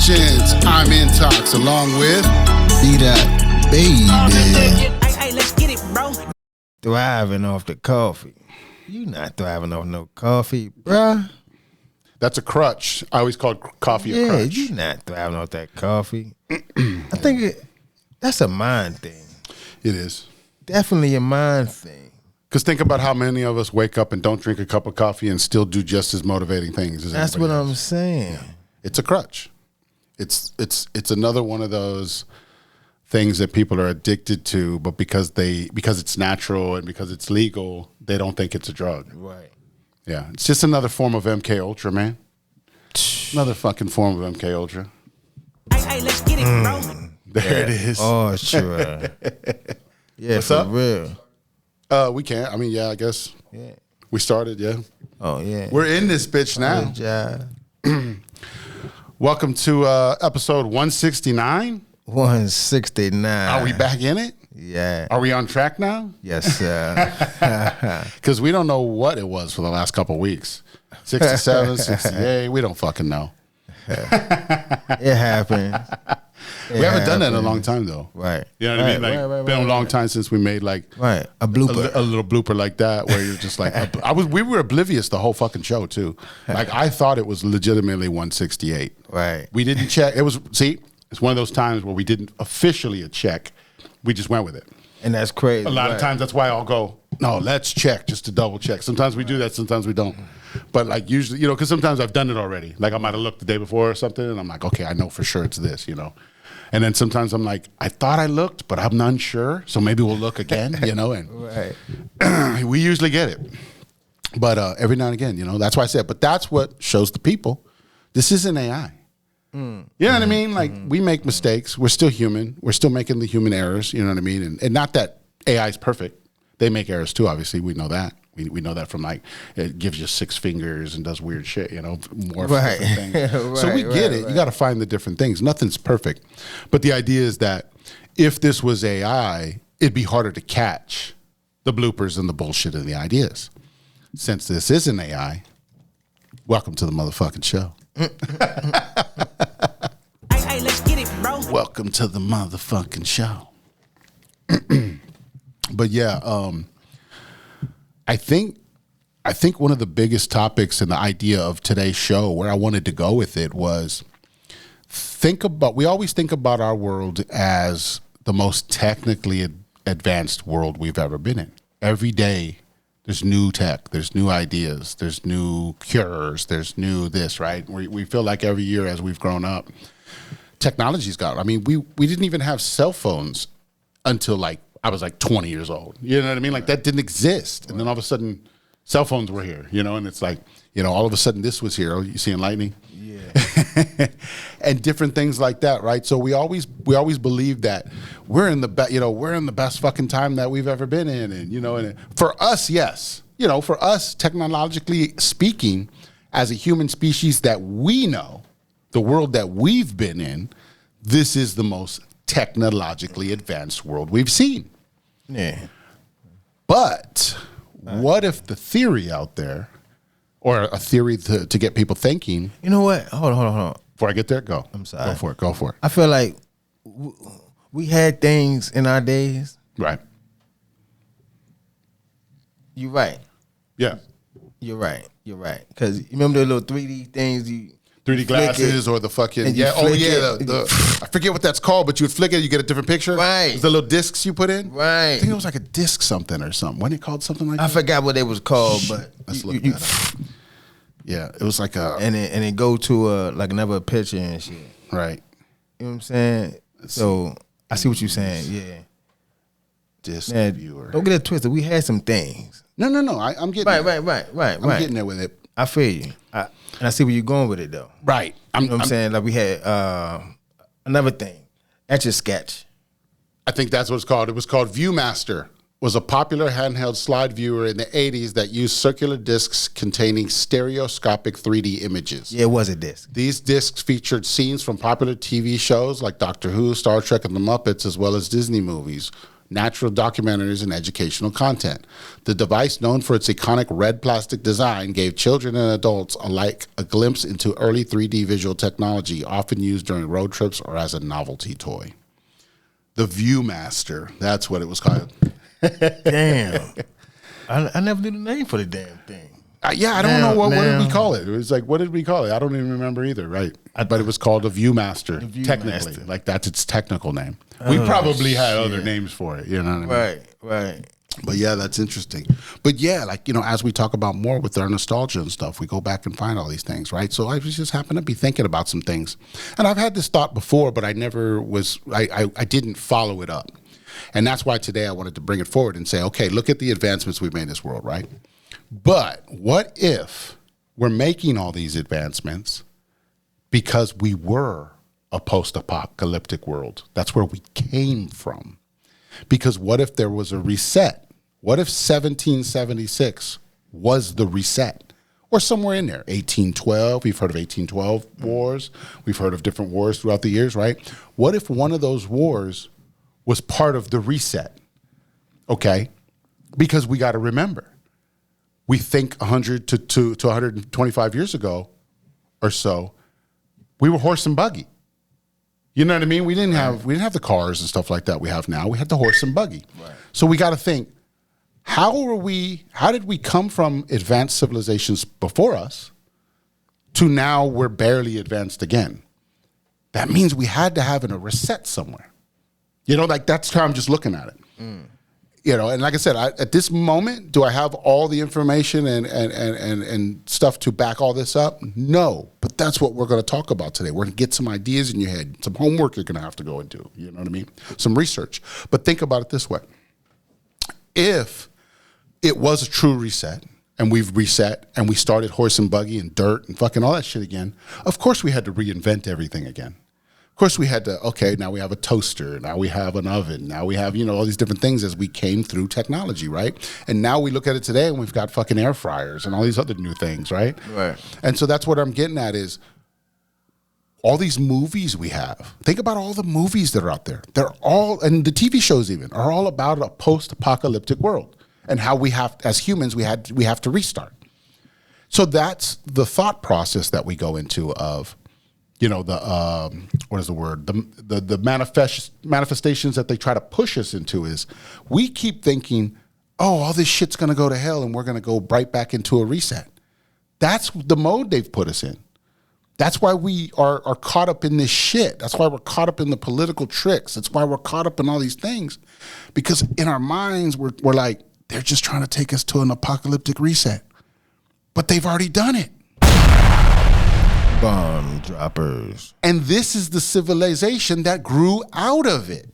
Productions. I'm Intox along with BDot, baby. Hey, let's get it, bro. Thriving off the coffee. You not thriving off no coffee, bruh. That's a crutch. I always called coffee a crutch. You not thriving off that coffee. I think that's a mind thing. It is. Definitely a mind thing. Because think about how many of us wake up and don't drink a cup of coffee and still do just as motivating things as That's what everybody else. I'm saying. Yeah. It's a crutch. It's another one of those things that people are addicted to, but because it's natural and because it's legal, they don't think it's a drug. Right. Yeah, it's just another form of MK Ultra, man. Another fucking form of MK Ultra. Hey, let's get it, bro. There it is. Oh, sure. Yeah, What's for up? real. We can't. I mean, yeah, I guess. Yeah. We started, yeah. Oh, yeah. We're in this bitch now. Good job. Welcome to episode 169. 169. Are we back in it? Yeah. Are we on track now? Yes, sir. Because we don't know what it was for the last couple of weeks. 67, 68, we don't fucking know. It happened. We haven't done that in a long time, though. Right. You know what I mean? Like, been a long time since we made like a blooper. a little blooper like that, where you're just like, we were oblivious the whole fucking show too. Like I thought it was legitimately 168. Right. We didn't check. It's one of those times where we didn't officially check. We just went with it. And that's crazy. A lot of times, that's why I'll go, no, let's check just to double check. Sometimes we do that, sometimes we don't. But like usually, because sometimes I've done it already. Like I might have looked the day before or something, and I'm like, okay, I know for sure it's this, And then sometimes I'm like, I thought I looked, but I'm not sure, so maybe we'll look again, And Right. we usually get it. But every now and again, that's why I said, but that's what shows the people. This isn't AI. You know what I mean? Like we make mistakes. We're still human. We're still making the human errors. You know what I mean? And not that AI is perfect. They make errors too. Obviously, we know that. We know that from like it gives you 6 fingers and does weird shit. More Right. different things. So we get it. You got to find the different things. Nothing's perfect, but the idea is that if this was AI, it'd be harder to catch the bloopers and the bullshit and the ideas. Since this isn't AI, welcome to the motherfucking show. Hey, let's get it, bro. Welcome to the motherfucking show. But yeah, I think one of the biggest topics and the idea of today's show, where I wanted to go with it, was we always think about our world as the most technically advanced world we've ever been in. Every day there's new tech, there's new ideas, there's new cures, there's new this, right? We feel like every year as we've grown up, technology's got, we didn't even have cell phones until like, I was like 20 years old. You know what I mean? Like that didn't exist. And then all of a sudden cell phones were here, and it's like, all of a sudden this was here. Oh, you seeing lightning? Yeah. And different things like that, right? So we always believe that we're in the best fucking time that we've ever been in. And, and for us, yes, for us, technologically speaking, as a human species that we know, the world that we've been in, this is the most technologically advanced world we've seen. Yeah. But what if the theory out there, or a theory to get people thinking? You know what? Hold on. Before I get there, go. I'm sorry. Go for it. I feel like we had things in our days. Right. You're right. Yeah. You're right. Because you remember the little 3D things 3D glasses or the fucking I forget what that's called, but you would flick it, you get a different picture. Right. It's the little discs you put in. Right. I think it was like a disc something or something. Wasn't it called something like that? I forgot what it was called, but let's look that up. Yeah, it was like a and it go to like another picture and shit. Right. You know what I'm saying? So I see what you're saying. Yeah. Disc Man, viewer. don't get it twisted. We had some things. No. I'm getting Right. I'm getting there with it. I feel you. And I see where you're going with it though. Right. You know what I'm saying? Like we had another thing. Etch-a-Sketch. I think that's what it's called. It was called Viewmaster. Was a popular handheld slide viewer in the 80s that used circular discs containing stereoscopic 3D images. Yeah, it was a disc. These discs featured scenes from popular TV shows like Doctor Who, Star Trek, and The Muppets, as well as Disney movies. natural documentaries, and educational content. The device, known for its iconic red plastic design, gave children and adults alike a glimpse into early 3D visual technology, often used during road trips or as a novelty toy. The Viewmaster, that's what it was called. Damn. I never knew the name for the damn thing. Yeah, I don't know what did we call it. It was like, what did we call it? I don't even remember either, right? But it was called a Viewmaster, technically. Like, that's its technical name. We probably had other names for it, you know what I mean? Right. But yeah, that's interesting. But yeah, like, you know, as we talk about more with our nostalgia and stuff, we go back and find all these things, right? So I just happened to be thinking about some things. And I've had this thought before, but I never was, I didn't follow it up. And that's why today I wanted to bring it forward and say, okay, look at the advancements we've made in this world, right? But what if we're making all these advancements because we were a post-apocalyptic world? That's where we came from. Because what if there was a reset? What if 1776 was the reset? Or somewhere in there, 1812, we've heard of 1812 wars. We've heard of different wars throughout the years, right? What if one of those wars was part of the reset? Okay? Because we got to remember, we think 100 to 125 years ago or so, we were horse and buggy. You know what I mean? We didn't have the cars and stuff like that we have now. We had the horse and buggy. Right. So we got to think, how did we come from advanced civilizations before us to now we're barely advanced again? That means we had to have a reset somewhere. You know, like, that's how I'm just looking at it. You know, and like I said, at this moment, do I have all the information and stuff to back all this up? No, but that's what we're going to talk about today. We're going to get some ideas in your head, some homework you're going to have to go and do. You know what I mean? Some research. But think about it this way. If it was a true reset, and we've reset, and we started horse and buggy and dirt and fucking all that shit again, of course we had to reinvent everything again. Of course, we had to, okay, now we have a toaster, now we have an oven, now we have, you know, all these different things as we came through technology, right? And now we look at it today and we've got fucking air fryers and all these other new things, right? Right. And so that's what I'm getting at is all these movies we have. Think about all the movies that are out there. They're all, and the TV shows even, are all about a post-apocalyptic world and how we have, as humans, we have to restart. So that's the thought process that we go into of, you know, the what is the word? The manifestations that they try to push us into is we keep thinking, oh, all this shit's gonna go to hell and we're gonna go right back into a reset. That's the mode they've put us in. That's why we are caught up in this shit. That's why we're caught up in the political tricks. That's why we're caught up in all these things. Because in our minds, we're like, they're just trying to take us to an apocalyptic reset. But they've already done it. Bomb droppers. And this is the civilization that grew out of it.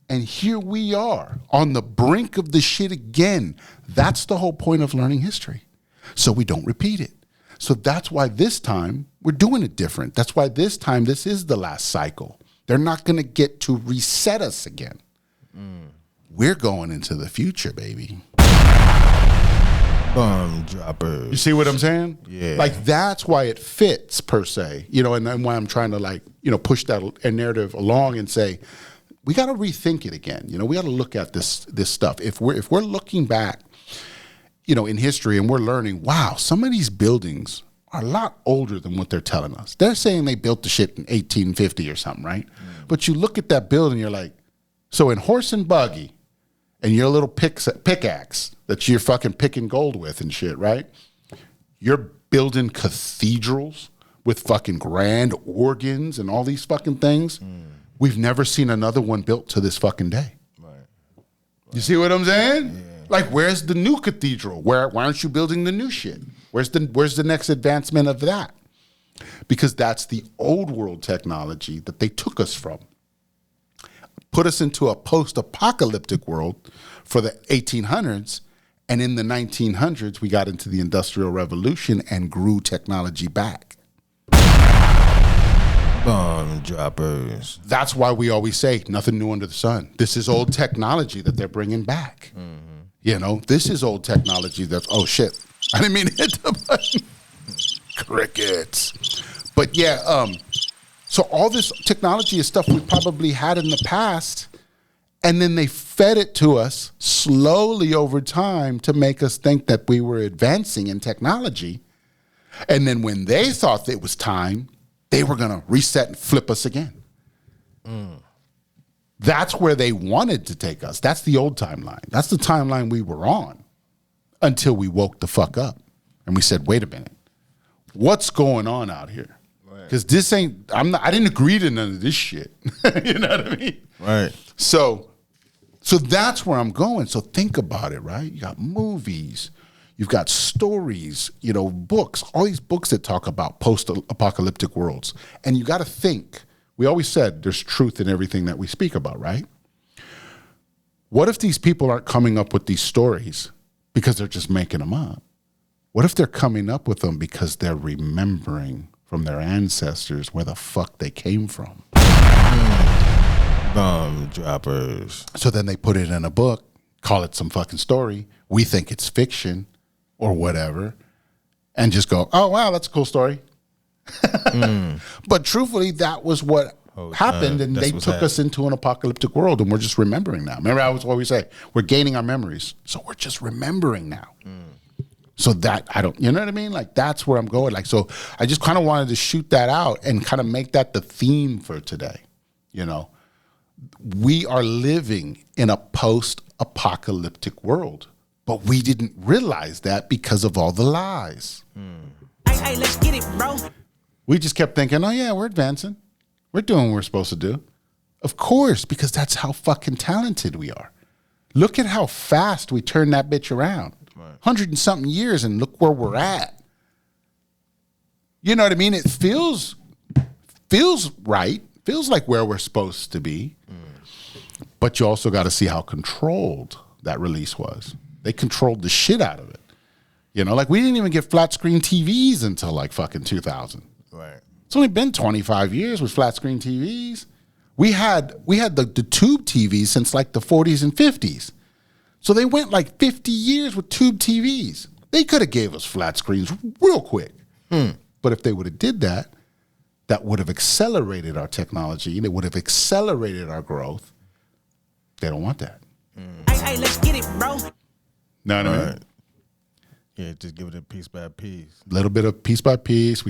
And here we are on the brink of the shit again. That's the whole point of learning history. So we don't repeat it. So that's why this time we're doing it different. That's why this time this is the last cycle. They're not going to get to reset us again. We're going into the future, baby. Bomb droppers. You see what I'm saying? Yeah. Like, that's why it fits, per se. You know, and why I'm trying to, like, you know, push that narrative along and say, we got to rethink it again. You know, we got to look at this stuff. If we're looking back, you know, in history and we're learning, wow, some of these buildings are a lot older than what they're telling us. They're saying they built the shit in 1850 or something, right? But you look at that building, you're like, so in horse and buggy and your little pickaxe that you're fucking picking gold with and shit, right? You're building cathedrals with fucking grand organs and all these fucking things. We've never seen another one built to this fucking day. Right. You see what I'm saying? Yeah. Like, where's the new cathedral? Why aren't you building the new shit? Where's the next advancement of that? Because that's the old world technology that they took us from. Put us into a post-apocalyptic world for the 1800s. And in the 1900s, we got into the Industrial Revolution and grew technology back. Bomb droppers. That's why we always say nothing new under the sun. This is old technology that they're bringing back. You know, this is old technology that's, oh shit, I didn't mean to hit the button. Crickets. But yeah, so all this technology is stuff we probably had in the past, And then they fed it to us slowly over time to make us think that we were advancing in technology. And then when they thought it was time, they were going to reset and flip us again. That's where they wanted to take us. That's the old timeline. That's the timeline we were on until we woke the fuck up. And we said, wait a minute, what's going on out here? Because this ain't, I didn't agree to none of this shit. You know what I mean? Right. So that's where I'm going. So think about it, right? You got movies, you've got stories, books, all these books that talk about post-apocalyptic worlds. And you got to think, we always said there's truth in everything that we speak about, right? What if these people aren't coming up with these stories because they're just making them up? What if they're coming up with them because they're remembering from their ancestors where the fuck they came from? Bomb droppers. So then they put it in a book, call it some fucking story. We think it's fiction or whatever, and just go, oh, wow, that's a cool story. But truthfully, that was what happened, and they took us into an apocalyptic world, and we're just remembering now. Remember, I was always say, we're gaining our memories, so we're just remembering now. So that, you know what I mean? Like, that's where I'm going. Like, so I just kind of wanted to shoot that out and kind of make that the theme for today. We are living in a post-apocalyptic world, but we didn't realize that because of all the lies. Hey, let's get it, bro. We just kept thinking, oh yeah, we're advancing. We're doing what we're supposed to do. Of course, because that's how fucking talented we are. Look at how fast we turned that bitch around. 100 and something years, and look where we're at. You know what I mean? It feels right. Feels like where we're supposed to be. But you also got to see how controlled that release was. They controlled the shit out of it. Like we didn't even get flat screen TVs until like fucking 2000. Right. It's only been 25 years with flat screen TVs. We had the tube TVs since like the 40s and 50s. So they went like 50 years with tube TVs. They could have gave us flat screens real quick. But if they would have did that, that would have accelerated our technology and it would have accelerated our growth. They don't want that. Hey, let's get it, bro. No, no. Yeah, just give it a piece by piece. A little bit of piece by piece.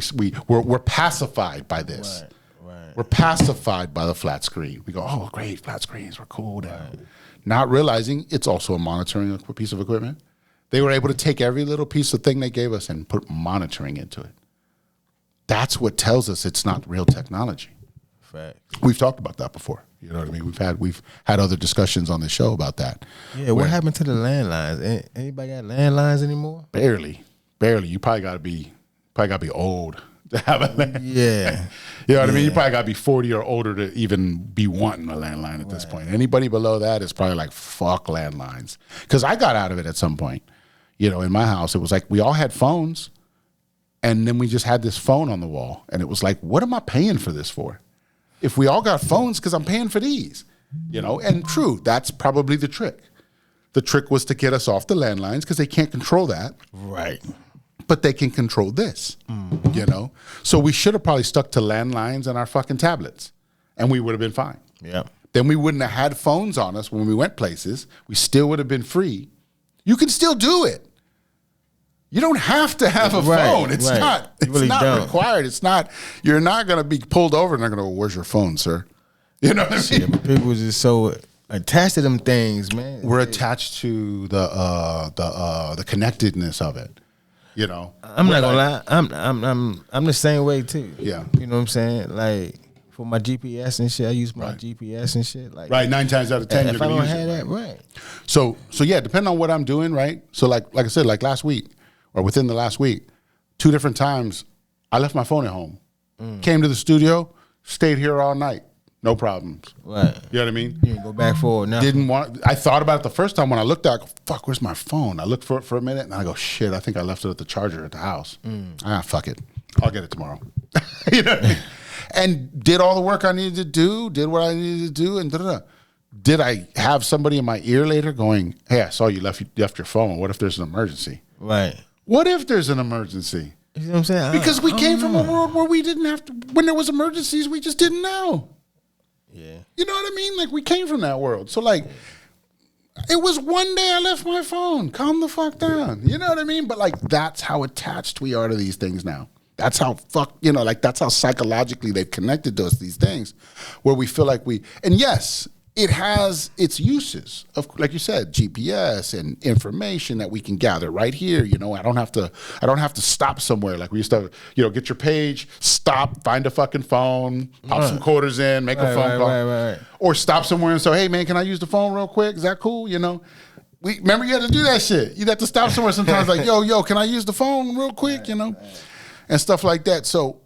We're pacified by this. Right. We're pacified by the flat screen. We go, oh, great, flat screens, we're cool now. Not realizing it's also a monitoring piece of equipment. They were able to take every little piece of thing they gave us and put monitoring into it. That's what tells us it's not real technology. Fact. We've talked about that before. You know what I mean? We've had other discussions on the show about that. Yeah, what happened to the landlines? Anybody got landlines anymore? Barely. You probably gotta be old to have a landline. Yeah. You know what I mean? You probably gotta be 40 or older to even be wanting a landline at this point. Anybody below that is probably like, fuck landlines. Because I got out of it at some point. In my house, it was like we all had phones, and then we just had this phone on the wall, and it was like, what am I paying for this for? If we all got phones, because I'm paying for these, and true, that's probably the trick. The trick was to get us off the landlines because they can't control that. Right. But they can control this, So we should have probably stuck to landlines and our fucking tablets, and we would have been fine. Yeah. Then we wouldn't have had phones on us when we went places. We still would have been free. You can still do it. You don't have to have a phone. It's not. It's really not required. It's not. You're not going to be pulled over and they're going to go, "Where's your phone, sir?" You know what I mean? Yeah, but people just so attached to them things, man. We're attached to the connectedness of it. I'm not gonna lie. I'm the same way too. Yeah. You know what I'm saying? Like for my GPS and shit, I use my GPS and shit. Like 9 times out of 10, if I don't have that, right. So yeah, depending on what I'm doing, right. So like I said, like last week. Or within the last week, 2 different times, I left my phone at home. Came to the studio, stayed here all night, no problems. Right. You know what I mean? You didn't go back forward now. I thought about it the first time when I looked at it, I go, fuck, where's my phone? I looked for it for a minute, and I go, shit, I think I left it at the charger at the house. Fuck it. I'll get it tomorrow. You know what I mean? And did all the work I needed to do, did what I needed to do, and da-da-da. Did I have somebody in my ear later going, hey, I saw you left your phone. What if there's an emergency? Right. What if there's an emergency? You know what I'm saying? Because we came from a world where we didn't have to, when there was emergencies, we just didn't know. Yeah. You know what I mean? Like, we came from that world. So, like, it was one day I left my phone. Calm the fuck down. You know what I mean? But, like, that's how attached we are to these things now. That's how that's how psychologically they've connected to us, these things, where we feel like and yes, it has its uses of, like you said, GPS and information that we can gather right here. You know, I don't have to stop somewhere. Like we used to, get your page, stop, find a fucking phone, pop some quarters in, make a phone call. Right. Or stop somewhere and say, hey man, can I use the phone real quick? Is that cool? Remember you had to do that shit. You'd have to stop somewhere sometimes like, yo, can I use the phone real quick? And stuff like that. So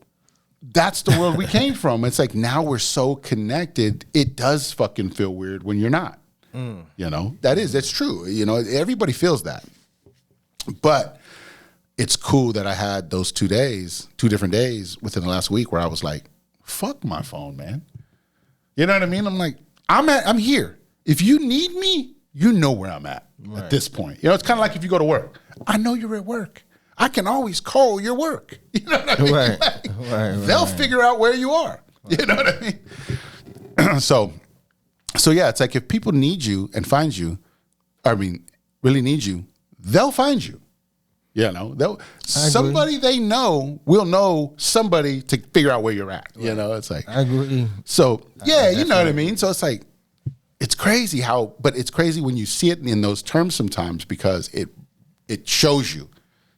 that's the world we came from. It's like now we're so connected, it does fucking feel weird when you're not. That's true. Everybody feels that. But it's cool that I had those 2 different days within the last week where I was like, fuck my phone, man. You know what I mean? I'm like, I'm here. If you need me, you know where I'm at this point. It's kind of like if you go to work. I know you're at work. I can always call your work. You know what I mean? Right. They'll figure out where you are. You know what I mean? So yeah, it's like if people need you and find you, really need you, they'll find you. Somebody they know will know somebody to figure out where you're at. Right. It's like I agree. So yeah, you know what I mean? So it's like it's crazy but it's crazy when you see it in those terms sometimes because it shows you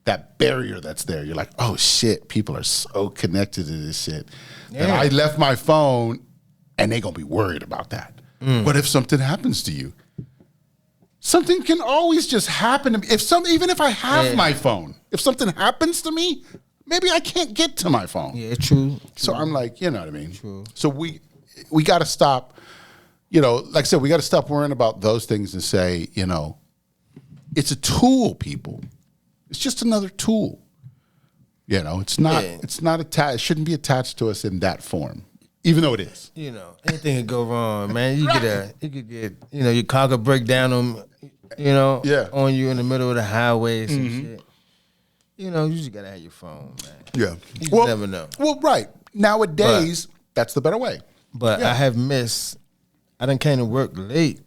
that barrier that's there. You're like, oh shit, people are so connected to this shit that I left my phone and they gonna be worried about that. What if something happens to you? Something can always just happen to me. Even if I have my phone, if something happens to me, maybe I can't get to my phone. Yeah, true. So I'm like, you know what I mean? True. So we gotta stop, like I said, we gotta stop worrying about those things and say, it's a tool, people. It's just another tool. It's not attached. It shouldn't be attached to us in that form, even though it is. Anything could go wrong, man. You could get, your car could break down on, on you in the middle of the highway or some shit. You just gotta have your phone, man. Yeah. You just never know. Well, right. Nowadays, that's the better way. But I have I done came to work late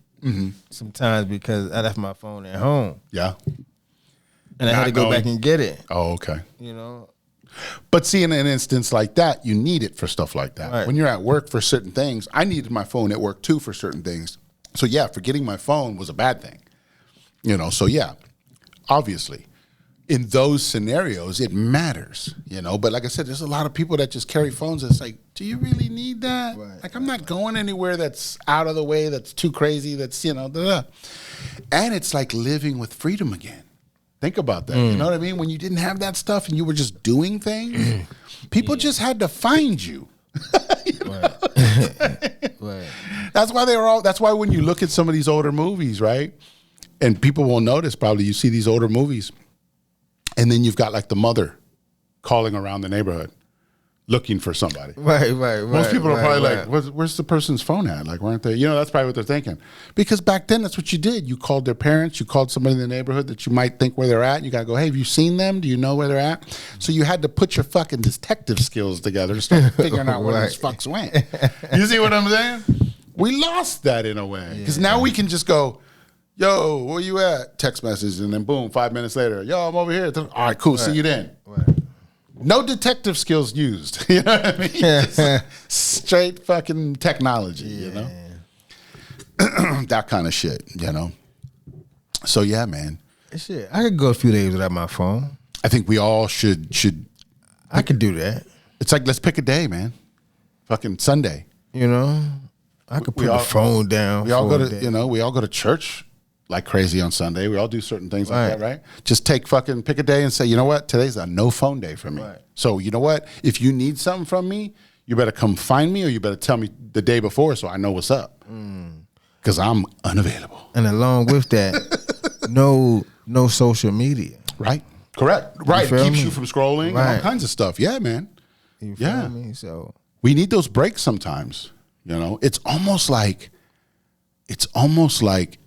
sometimes because I left my phone at home. Yeah. And I had to go back and get it. Oh, okay. But see, in an instance like that, you need it for stuff like that. Right. When you're at work for certain things, I needed my phone at work too for certain things. So yeah, forgetting my phone was a bad thing. So yeah, obviously, in those scenarios, it matters. But like I said, there's a lot of people that just carry phones. That's like, do you really need that? Right. Like, I'm not going anywhere that's out of the way, that's too crazy, that's And it's like living with freedom again. Think about that. You know what I mean? When you didn't have that stuff and you were just doing things, people just had to find you. Right. That's why when you look at some of these older movies, right? And people will notice probably you see these older movies and then you've got like the mother calling around the neighborhood looking for somebody. Right. Most people are probably like, where's the person's phone at? Like, weren't they? That's probably what they're thinking. Because back then, that's what you did. You called their parents. You called somebody in the neighborhood that you might think where they're at. You got to go, hey, have you seen them? Do you know where they're at? So you had to put your fucking detective skills together to start figuring out where those fucks went. You see what I'm saying? We lost that in a way. Because now we can just go, yo, where you at? Text message. And then boom, 5 minutes later, yo, I'm over here. All right, cool. See you then. Right. No detective skills used. You know what I mean? Just straight fucking technology, that kind of shit, So yeah, man. Shit, I could go a few days without my phone. I think we all should. I could do that. It's like, let's pick a day, man. Fucking Sunday. I could put the phone down. We all go to, we all go to church like crazy on Sunday. We all do certain things like that, right? Just pick a day and say, you know what? Today's a no phone day for me. Right. So you know what? If you need something from me, you better come find me or you better tell me the day before so I know what's up. Because I'm unavailable. And along with that, no social media. Right. Correct. Right. Keeps you from scrolling and all kinds of stuff. Yeah, man. You feel me? So we need those breaks sometimes. It's almost like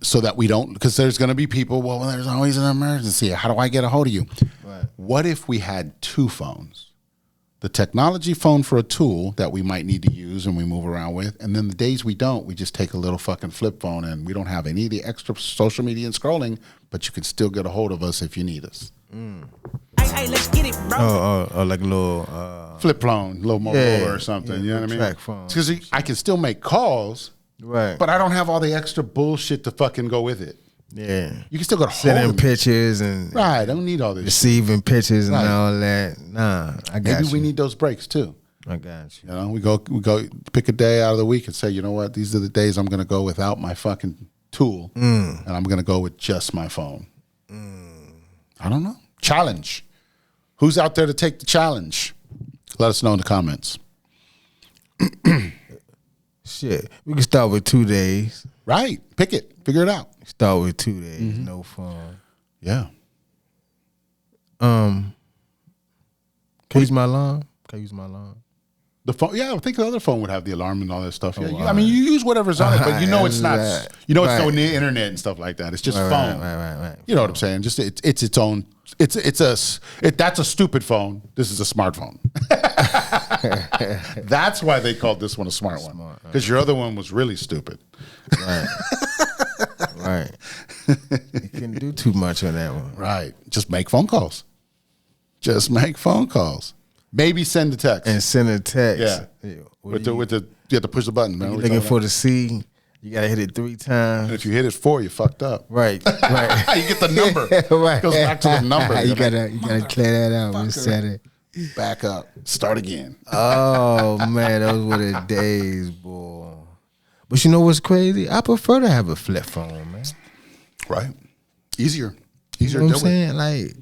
so that we don't, because there's going to be people, well, there's always an emergency. How do I get a hold of you? Right. What if we had two phones? the technology phone for a tool that we might need to use and we move around with. And then the days we don't, we just take a little fucking flip phone and we don't have any of the extra social media and scrolling, but you can still get a hold of us if you need us. Hey, let's get it, bro. Oh, like a little flip phone, a little Motorola or something. You know what I mean? Track phone. Because I can still make calls, right? But I don't have all the extra bullshit to fucking go with it. Yeah, you can still go to sending pictures and right. I don't need all this. Receiving pictures and all that. Nah, I got Maybe you. we need those breaks too. I got you. You know, we go pick a day out of the week and say, you know what, these are the days I'm going to go without my fucking tool, and I'm going to go with just my phone. I don't know. Challenge. Who's out there to take the challenge? Let us know in the comments. Shit, we can start with 2 days. Right. Pick it. Figure it out. Start with 2 days. No phone. Yeah. Can I use my alarm? The phone, yeah, I think the other phone would have the alarm and all that stuff. Yeah, I mean, you use whatever's on it, but you know it's not. You know it's no internet and stuff like that. It's just phone. Right. You know what I'm saying? Just it's its own. That's a stupid phone. This is a smartphone. That's why they called this one a smart one, because your other one was really stupid. Right. You couldn't do too much on that one. Right. Just make phone calls. Maybe send a text. And send a text. Yeah. With the you have to push the button. You're looking for the C. You gotta hit it 3 times. And if you hit it 4, you fucked up. Right. You get the number. Right. It goes back to the number. You gotta clear that out. Reset it. Back up. Start again. Oh man, those were the days, boy. But you know what's crazy? I prefer to have a flip phone, man. Right. Easier You know to what deal I'm saying? Like,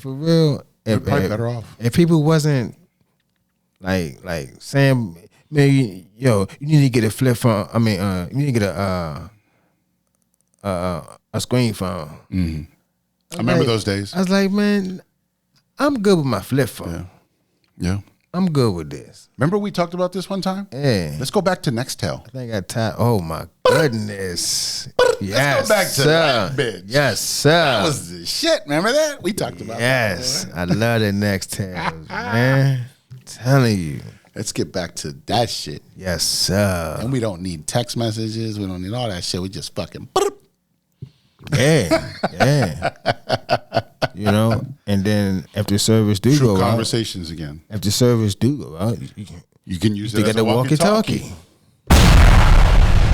for real. You're probably better off. If people wasn't like saying, man, you need to get a flip phone. I mean, you need to get a screen phone. Mm-hmm. I remember those days. I was like, man, I'm good with my flip phone. Yeah. I'm good with this. Remember we talked about this one time? Yeah. Let's go back to Nextel. I think I tied. Oh my goodness. Yes, let's go back to that bitch. Yes, sir. That was the shit. Remember that? We talked about that. Yes. I love the Nextels, man. I'm telling you. Let's get back to that shit. Yes, sir. And we don't need text messages. We don't need all that shit. We just fucking. Yeah. You know, and then after service do True go conversations again. After service do go out, you can use it as got a the walkie-talkie.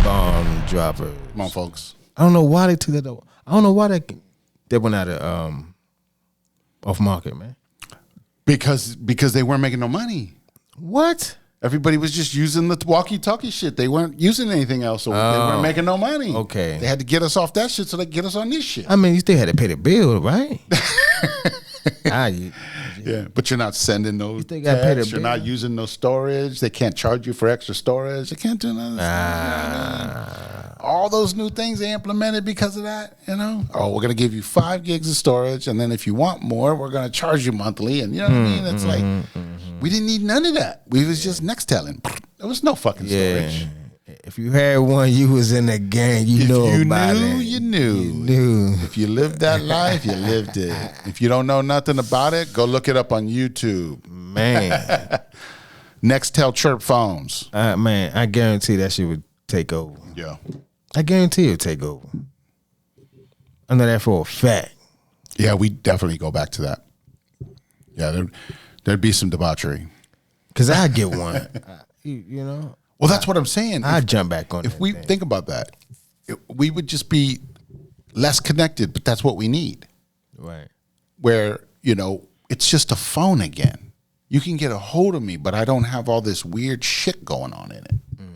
Bomb dropper. Come on, folks. I don't know why they took that. I don't know why they went out of off market, man. Because they weren't making no money. What? Everybody was just using the walkie-talkie shit. They weren't using anything else, so they weren't making no money. Okay. They had to get us off that shit so they could get us on this shit. I mean, you still had to pay the bill, right? Yeah, but you're not sending no You still gotta pay the texts. You're bill. not using no storage. They can't charge you for extra storage. They can't do none of that. All those new things they implemented because of that, you know? Oh, we're going to give you 5 gigs of storage, and then if you want more, we're going to charge you monthly. And you know what I mean? It's like, we didn't need none of that. We was just Nextelling. There was no fucking storage. If you had one, you was in the game. You know about it. You knew. If you lived that life, you lived it. If you don't know nothing about it, go look it up on YouTube. Man. Nextel chirp phones. Man, I guarantee that shit would take over. Yeah. I guarantee it would take over. I know that for a fact. Yeah, we definitely go back to that. Yeah, there'd be some debauchery. Because I get one. You know? Well, that's what I'm saying. I'd jump back on If we think about that, we would just be less connected, but that's what we need. Right. Where, you know, it's just a phone again. You can get a hold of me, but I don't have all this weird shit going on in it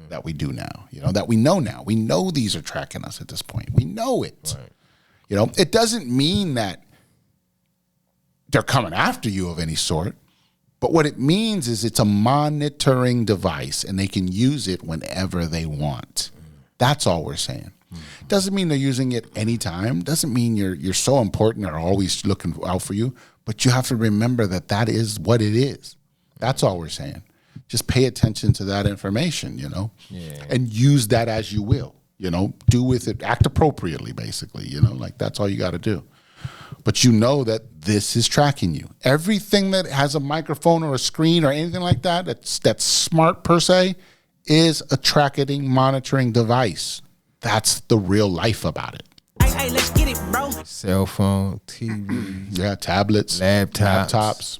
that we do now, you know, that we know now. We know these are tracking us at this point. We know it. Right. You know, it doesn't mean that they're coming after you of any sort. But what it means is it's a monitoring device, and they can use it whenever they want. That's all we're saying. Doesn't mean they're using it anytime. Doesn't mean you're so important or always looking out for you. But you have to remember that is what it is. That's all we're saying. Just pay attention to that information, you know, and use that as you will. You know, do with it, act appropriately, basically. You know, like that's all you got to do. but you know that this is tracking you. Everything that has a microphone or a screen or anything like that, that's smart per se, is a tracking, monitoring device. That's the real life about it. Hey, let's get it, bro. Cell phone, TV, Yeah, tablets, laptops,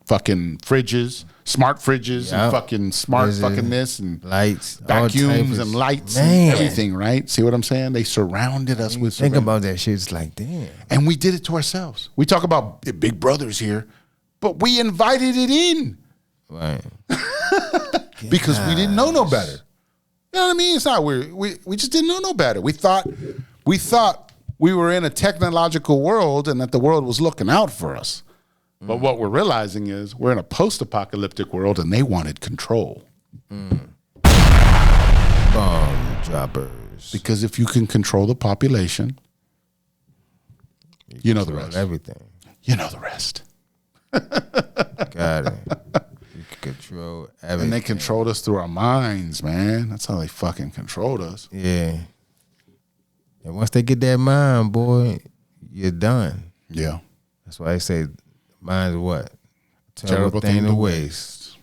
fucking fridges, smart fridges, and fucking smart fucking this, and lights, vacuums and lights and everything, right? See what I'm saying? They surrounded us with. Think about that shit. It's like, damn. And we did it to ourselves. We talk about big brothers here, but we invited it in. Right. Because we didn't know no better. You know what I mean? It's not weird. We just didn't know no better. We thought we were in a technological world and that the world was looking out for us. But what we're realizing is we're in a post-apocalyptic world and they wanted control. Bomb droppers. Because if you can control the population, you know the rest. Everything. You know the rest. Got it. You can control everything. And they controlled us through our minds, man. That's how they fucking controlled us. Yeah. And once they get that mind, boy, you're done. Yeah. That's why they say mind's what? Terrible thing to waste.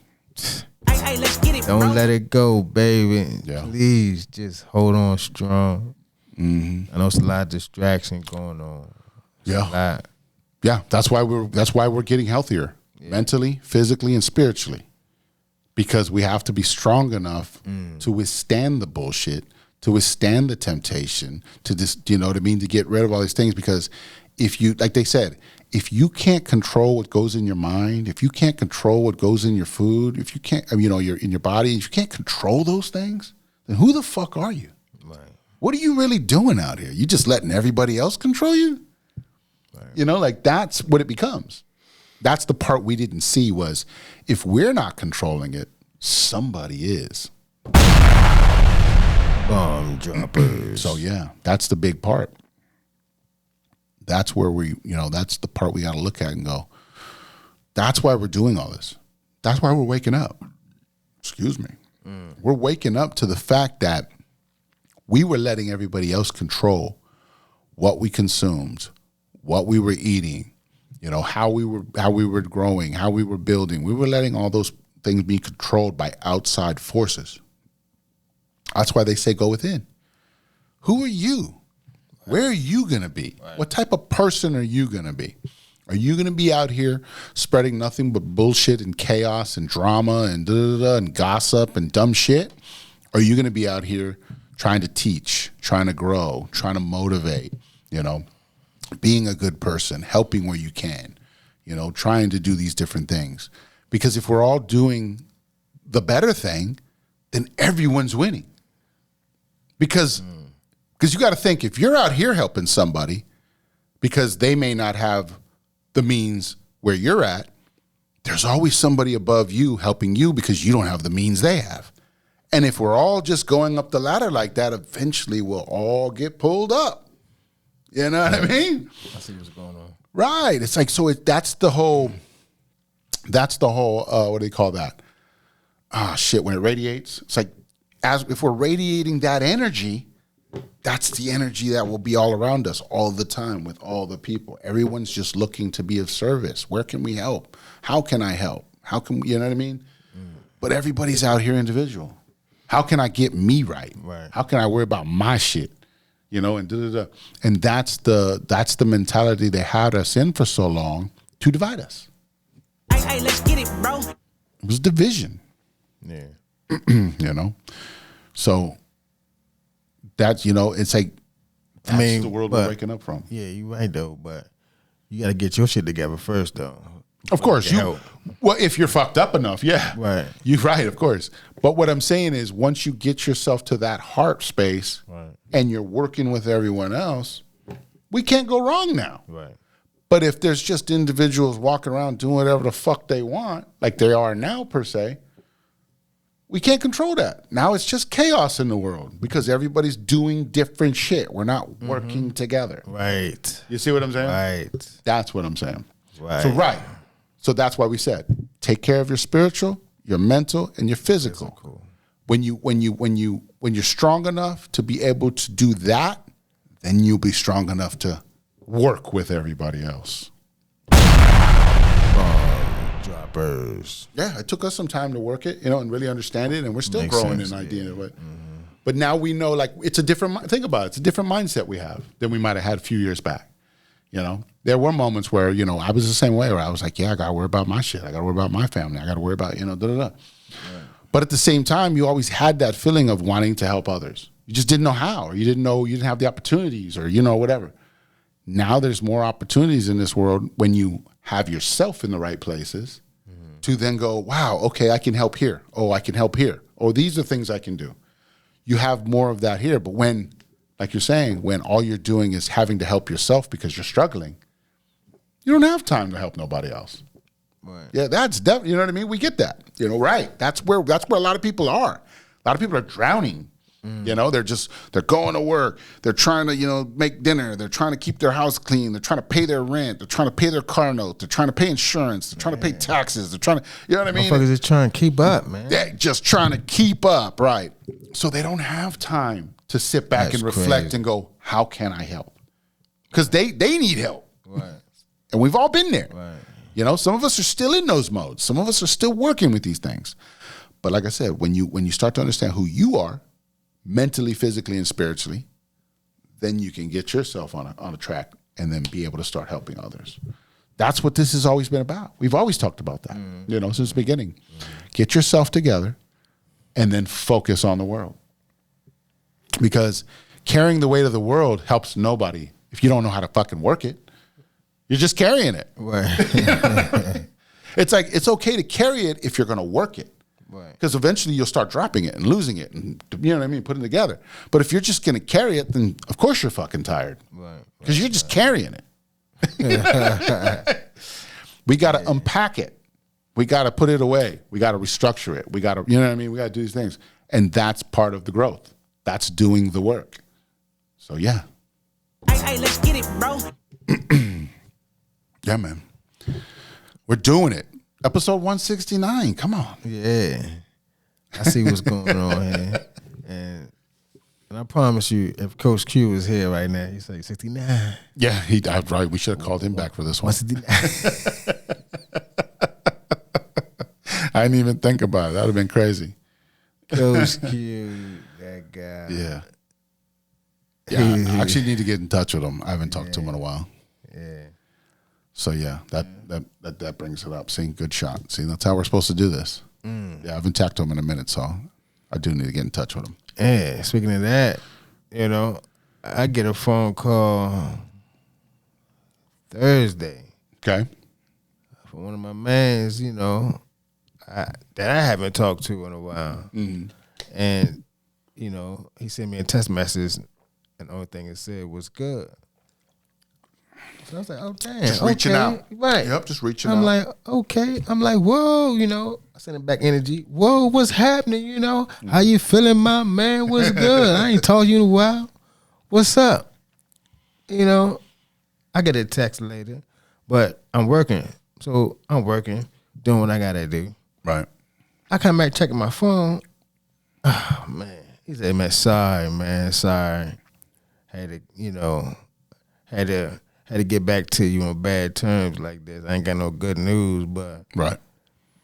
Hey, let's get it, Don't let it go, baby. Yeah. Please just hold on strong. Mm-hmm. I know it's a lot of distraction going on. Yeah. Yeah. That's why we're getting healthier mentally, physically, and spiritually. Because we have to be strong enough to withstand the bullshit, to withstand the temptation, to just, you know what I mean, to get rid of all these things. Because if you, like they said, if you can't control what goes in your mind, if you can't control what goes in your food, if you can't, you're in your body, if you can't control those things, then who the fuck are you? Right. What are you really doing out here? You just letting everybody else control you? Right. Like that's what it becomes. That's the part we didn't see was if we're not controlling it, somebody is. Bomb droppers. So yeah, that's the big part. That's where that's the part we got to look at and go, that's why we're doing all this. That's why we're waking up. Excuse me. We're waking up to the fact that we were letting everybody else control what we consumed, what we were eating, how we were growing, how we were building. We were letting all those things be controlled by outside forces. That's why they say go within. Who are you? Where are you going to be? Right. What type of person are you going to be? Are you going to be out here spreading nothing but bullshit and chaos and drama and and gossip and dumb shit? Or are you going to be out here trying to teach, trying to grow, trying to motivate, being a good person, helping where you can, trying to do these different things? Because if we're all doing the better thing, then everyone's winning. Because you got to think, if you're out here helping somebody because they may not have the means where you're at, there's always somebody above you helping you because you don't have the means they have. And if we're all just going up the ladder like that, eventually we'll all get pulled up. You know what I mean? I see what's going on. Right. It's like, so that's the whole, what do you call that? When it radiates, it's like, if we're radiating that energy, that's the energy that will be all around us all the time with all the people. Everyone's just looking to be of service. Where can we help? How can I help? How can, you know what I mean? But everybody's out here individual. How can I get me right? Right. How can I worry about my shit? And And that's the mentality they had us in for so long to divide us. Hey, let's get it, bro. It was division. Yeah. So that's, it's like, that's the world we're waking up from. Yeah, you're right, though, but you got to get your shit together first, though. Of course. Well, if you're fucked up enough, yeah. Right. You're right, of course. But what I'm saying is once you get yourself to that heart space and you're working with everyone else, we can't go wrong now. Right. But if there's just individuals walking around doing whatever the fuck they want, like they are now per se, we can't control that. Now it's just chaos in the world because everybody's doing different shit. We're not working together. Right. You see what I'm saying? Right. That's what I'm saying. Right. So that's why we said, take care of your spiritual, your mental, and your physical. When you're strong enough to be able to do that, then you'll be strong enough to work with everybody else. Droppers. Yeah, it took us some time to work it, and really understand it, and we're still growing in idea of it. But now we know, like, it's a different, think about it, it's a different mindset we have than we might have had a few years back. There were moments where, I was the same way, where I was like, yeah, I got to worry about my shit. I got to worry about my family. I got to worry about, da-da-da. Right. But at the same time, you always had that feeling of wanting to help others. You just didn't know how, or you didn't have the opportunities, or, whatever. Now there's more opportunities in this world when you have yourself in the right places to then go, wow, okay, I can help here. Oh, I can help here. Oh, these are things I can do. You have more of that here. But when, like you're saying, when all you're doing is having to help yourself because you're struggling, you don't have time to help nobody else. Right. Yeah, that's definitely, you know what I mean? We get that, right. That's where a lot of people are. A lot of people are drowning. They're going to work. They're trying to, make dinner. They're trying to keep their house clean. They're trying to pay their rent. They're trying to pay their car note. They're trying to pay insurance. They're trying to pay taxes. They're trying to, you know what I mean? Motherfuckers are trying to keep up, man. They're just trying to keep up, right? So they don't have time to sit back and reflect and go, how can I help? Because they need help. Right. And we've all been there. Right. Some of us are still in those modes. Some of us are still working with these things. But like I said, when you start to understand who you are, mentally, physically, and spiritually, then you can get yourself on a track and then be able to start helping others. That's what this has always been about. We've always talked about that, since the beginning. Get yourself together and then focus on the world. Because carrying the weight of the world helps nobody if you don't know how to fucking work it. You're just carrying it. Right. It's like, it's okay to carry it if you're going to work it. Right. Because eventually you'll start dropping it and losing it and, putting it together. But if you're just going to carry it, then of course you're fucking tired. Right. Because you're just carrying it. We got to unpack it. We got to put it away. We got to restructure it. We got to, we got to do these things. And that's part of the growth. That's doing the work. So, yeah. Hey, let's get it, bro. Yeah, man. We're doing it. Episode 169. Come on. Yeah. I see what's going on here. And I promise you, if Coach Q was here right now, he'd say 69. Yeah, right. We should have called him back for this one. 169. I didn't even think about it. That would have been crazy. Coach Q, that guy. Yeah. Yeah, I actually need to get in touch with him. I haven't talked to him in a while. Yeah. So yeah, that brings it up. See, good shot. See, that's how we're supposed to do this. Yeah, I haven't talked to him in a minute, so I do need to get in touch with him. Yeah, speaking of that, I get a phone call Thursday. Okay. From one of my mans, that I haven't talked to in a while. Mm-hmm. And, he sent me a text message, and the only thing it said was good. So I was like, oh, damn. Just reaching out. Right. Yep, just reaching out. I'm like, okay. I'm like, whoa, I sent him back energy. Whoa, what's happening, How you feeling, my man? What's good? I ain't talked to you in a while. What's up? I get a text later, but I'm working. So I'm working, doing what I got to do. Right. I come back checking my phone. Oh, man. He said, man, sorry. Had to get back to you on bad terms like this. I ain't got no good news, but right.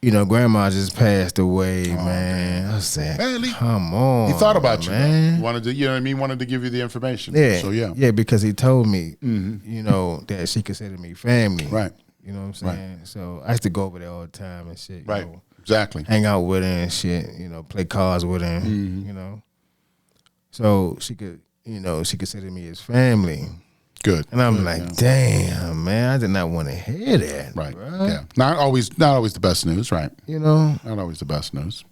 Grandma just passed away, man. I said, come on. He thought about man. You wanted to, wanted to give you the information. Yeah. So yeah. Yeah, because he told me, that she considered me family. Right. You know what I'm saying? Right. So I used to go over there all the time and shit. Right. Exactly. Hang out with her and shit, play cards with her, So she could, she considered me as family. Good. And I'm like, damn, man, I did not want to hear that. Right. Bro. Yeah. Not always the best news, right? Not always the best news.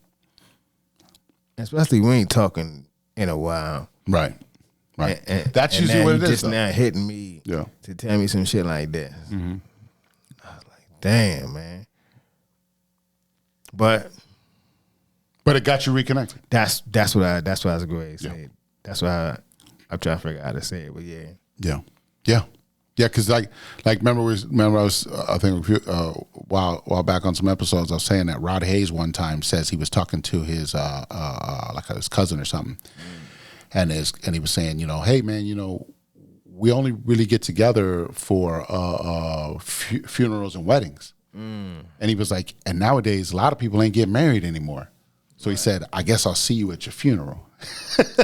Especially we ain't talking in a while. Right. Right. And that's usually what it is. Just now hitting me to tell me some shit like that. Mm-hmm. I was like, damn, man. But it got you reconnected. That's what I was going to say. That's why I'm trying to figure out how to say it. But yeah. Yeah. Because like remember I was I think a while back on some episodes I was saying that Rod Hayes one time says he was talking to his like his cousin or something, and he was saying hey man we only really get together for funerals and weddings. And he was like, and nowadays a lot of people ain't getting married anymore. So he said, I guess I'll see you at your funeral.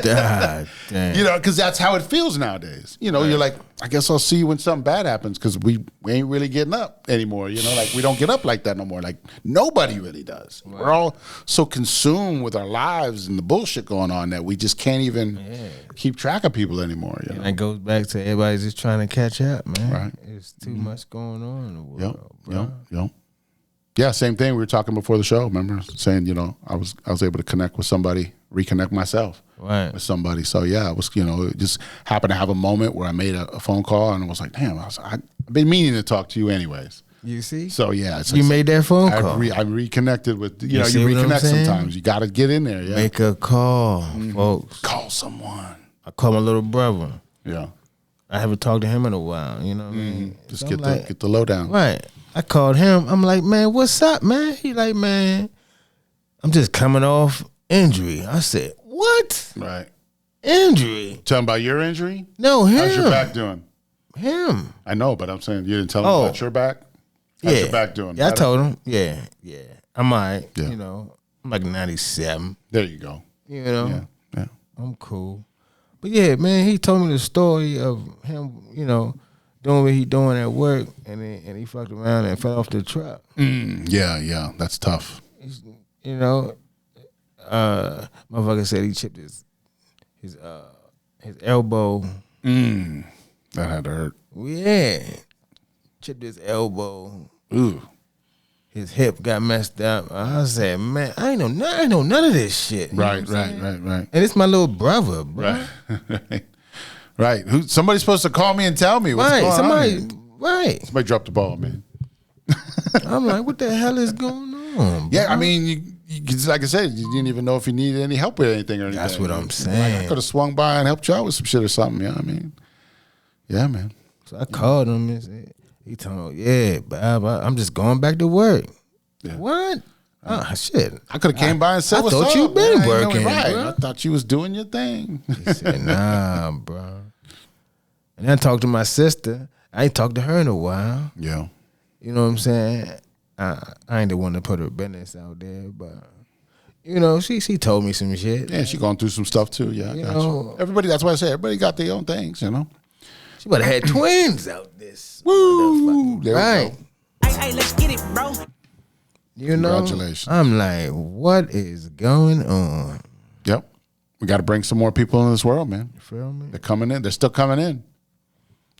God damn. You know, because that's how it feels nowadays. You know, you're like, I guess I'll see you when something bad happens, because we ain't really getting up anymore. You know, like we don't get up like that no more. Like nobody really does. Right. We're all so consumed with our lives and the bullshit going on that we just can't even keep track of people anymore. You know? And that goes back to everybody's just trying to catch up, man. Right. It's too much going on in the world, bro. Yep. Yeah, same thing. We were talking before the show, remember? Saying, you know, I was able to connect with somebody, reconnect myself with somebody. So, yeah, I was, you know, it just happened to have a moment where I made a phone call and I was like, damn, I've been meaning to talk to you anyways. You see? So, yeah. You made that phone call. I reconnected with, you know, you reconnect sometimes. You got to get in there, yeah. Make a call, folks. Call someone. I call my little brother. Yeah. I haven't talked to him in a while, you know what I mean? Just So get the lowdown. Right. I called him. I'm like, man, what's up, man? He like, man, I'm just coming off injury. I said, what? Right. Injury? Tell him about your injury? No, him. How's your back doing? Him. I know, but I'm saying you didn't tell him about your back? How's your back doing? Yeah, I told him. Yeah. I'm all right. Yeah. You know, I'm like 97. There you go. You know? Yeah. I'm cool. But yeah, man, he told me the story of him, you know, doing what he doing at work, and he fucked around and fell off the truck. Yeah, that's tough. You know, motherfucker said he chipped his elbow. That had to hurt. Yeah, chipped his elbow. Ooh. His hip got messed up. I said, man, I ain't know none of this shit. Right. And it's my little brother, bro. Right. Somebody's supposed to call me and tell me what's going on here. Somebody dropped the ball, man. I'm like, what the hell is going on? Yeah, bro? I mean, you, like I said, you didn't even know if you needed any help with anything or anything. That's what I'm Like, saying. I could have swung by and helped you out with some shit or something. You know what I mean? Yeah, man. So I called him and said, he told me, yeah, Bob, I'm just going back to work. Yeah. What? Oh, shit. I could have came by and said, what's up? I thought you been Man, working, right. bro. I thought you was doing your thing. He said, nah, bro. And then I talked to my sister. I ain't talked to her in a while. Yeah. You know what I'm saying? I ain't the one to put her business out there, but you know, she told me some shit. Yeah, she going through some stuff too. Yeah, You I got know. you. Everybody, that's why I say everybody got their own things, you know. She would have had twins out this. Woo! There we Right. go. Hey, let's get it, bro. You know? Congratulations. I'm like, what is going on? Yep. We got to bring some more people in this world, man. You feel me? They're coming in. They're still coming in.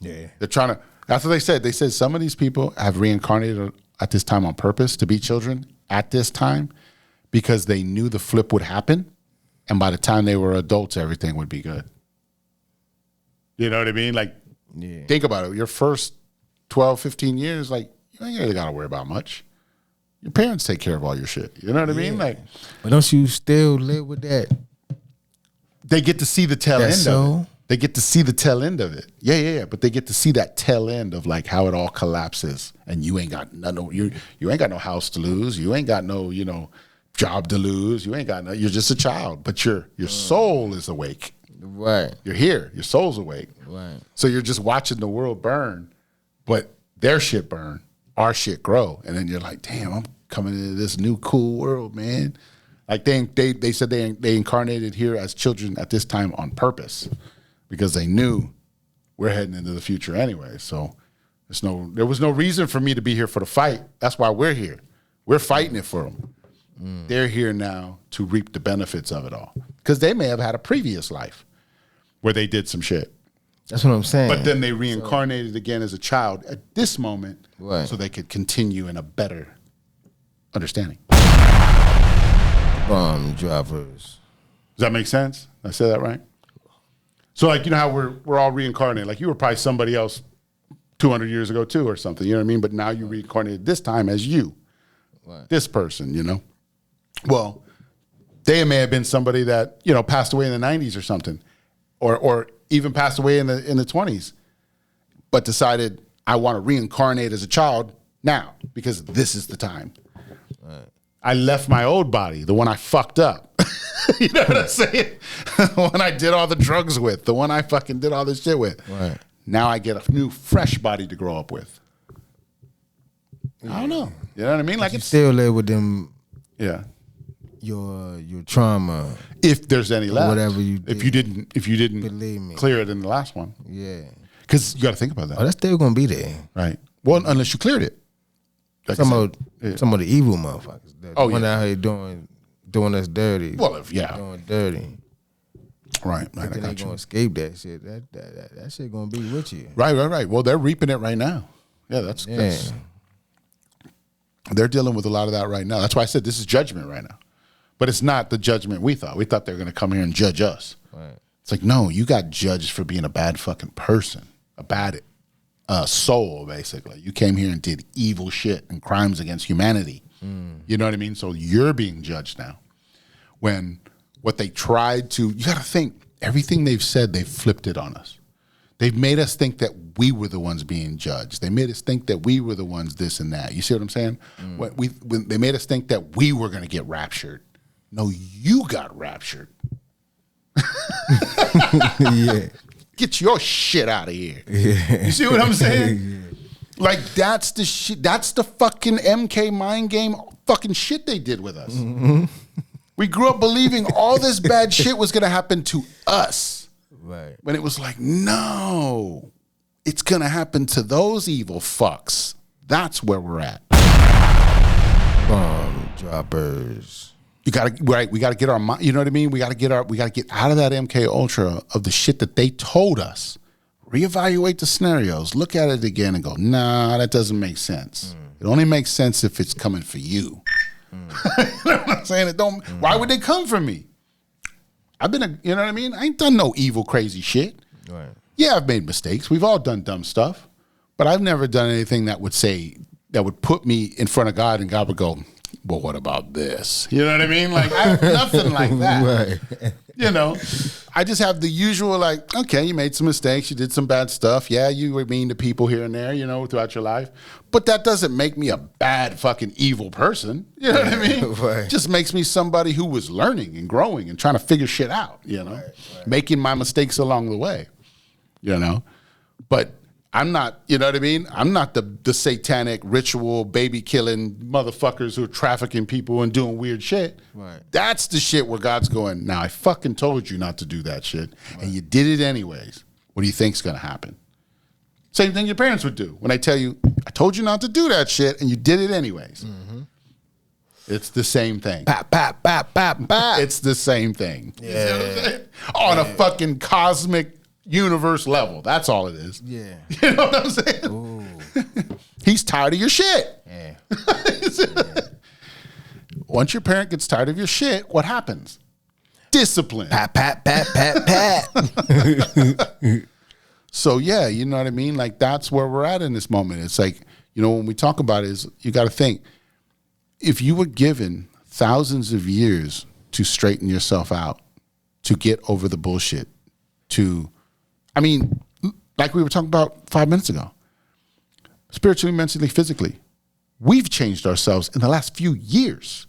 Yeah. They're trying to. That's what they said. They said some of these people have reincarnated at this time on purpose to be children at this time because they knew the flip would happen. And by the time they were adults, everything would be good. You know what I mean? Like, think about it. Your first 12, 15 years, like, you ain't really got to worry about much. Your parents take care of all your shit. You know what I mean? Like, But don't you still live with that? they get to see the tail That's end of so? it. They get to see the tail end of it. Yeah. But they get to see that tail end of like how it all collapses, and you ain't got you ain't got no house to lose. You ain't got no job to lose. You ain't got no. You're just a child, but your soul is awake. Right. You're here. Your soul's awake. Right. So you're just watching the world burn, but their shit burn, our shit grow, and then you're like, damn, I'm coming into this new cool world, man. Like they said they incarnated here as children at this time on purpose because they knew we're heading into the future anyway. So there was no reason for me to be here for the fight. That's why we're here. We're fighting it for them. They're here now to reap the benefits of it all because they may have had a previous life where they did some shit. That's what I'm saying. But then they reincarnated again as a child at this moment Right. so they could continue in a better understanding. Bomb droppers. Does that make sense? Did I say that right? So like, you know how we're all reincarnated. Like you were probably somebody else 200 years ago too or something, you know what I mean? But now you reincarnated this time as you, this person, you know? Well, they may have been somebody that, passed away in the 90s or something, or even passed away in the 20s, but decided I want to reincarnate as a child now because this is the time. Right. I left my old body, the one I fucked up. You know what I'm saying? The one I did all the drugs with, the one I fucking did all this shit with. Right. Now I get a new, fresh body to grow up with. I don't know. You know what I mean? Like you it's still live with them. Yeah. Your trauma. If there's any left. Whatever you did. If you didn't Believe me. clear it in the last one. Yeah. Because you got to think about that. Oh, that's still gonna be there. Right. Well, unless you cleared it. Like Some of the evil motherfuckers. The one out here doing us dirty. Well, doing dirty. Right. I think they gonna escape that shit. That shit gonna be with you. Right. Well, they're reaping it right now. Yeah, that's they're dealing with a lot of that right now. That's why I said this is judgment right now. But it's not the judgment we thought. We thought they were going to come here and judge us. Right. It's like, no, you got judged for being a bad fucking person, a bad soul, basically. You came here and did evil shit and crimes against humanity. You know what I mean? So you're being judged now. When what they tried to, you got to think, everything they've said, they've flipped it on us. They've made us think that we were the ones being judged. They made us think that we were the ones this and that. You see what I'm saying? When they made us think that we were going to get raptured. No, you got raptured. Yeah. Get your shit out of here. Yeah. You see what I'm saying? Yeah. Like, that's the shit. That's the fucking MK mind game fucking shit they did with us. Mm-hmm. We grew up believing all this bad shit was going to happen to us. Right. When it was like, no, it's going to happen to those evil fucks. That's where we're at. Bomb droppers. We gotta get our mind. You know what I mean? We gotta get out of that MK Ultra of the shit that they told us. Reevaluate the scenarios. Look at it again and go, nah, that doesn't make sense. It only makes sense if it's coming for you. You know what I'm saying? Why would they come for me? You know what I mean? I ain't done no evil, crazy shit. Right. Yeah, I've made mistakes. We've all done dumb stuff, but I've never done anything that would put me in front of God and God would go, well, what about this? You know what I mean? Like, I have nothing like that. Right. You know, I just have the usual, like, okay, you made some mistakes. You did some bad stuff. Yeah, you were mean to people here and there, you know, throughout your life. But that doesn't make me a bad fucking evil person. You know what I mean? Right. It just makes me somebody who was learning and growing and trying to figure shit out, you know, making my mistakes along the way, you know. But I'm not, you know what I mean? I'm not the satanic ritual baby killing motherfuckers who are trafficking people and doing weird shit. Right. That's the shit where God's going, now I fucking told you not to do that shit, and you did it anyways. What do you think's gonna happen? Same thing your parents would do when they tell you, I told you not to do that shit, and you did it anyways. Mm-hmm. It's the same thing. Bap, bap, bap, bap, bap. It's the same thing. Yeah. You see what I'm saying? On a fucking cosmic universe level. That's all it is. Yeah. You know what I'm saying? Ooh. He's tired of your shit. Yeah. Once your parent gets tired of your shit, what happens? Discipline. Pat, pat, pat, pat, pat. So, yeah, you know what I mean? Like, that's where we're at in this moment. It's like, you know, when we talk about it, you got to think, if you were given thousands of years to straighten yourself out, to get over the bullshit, I mean, like we were talking about 5 minutes ago, spiritually, mentally, physically, we've changed ourselves in the last few years.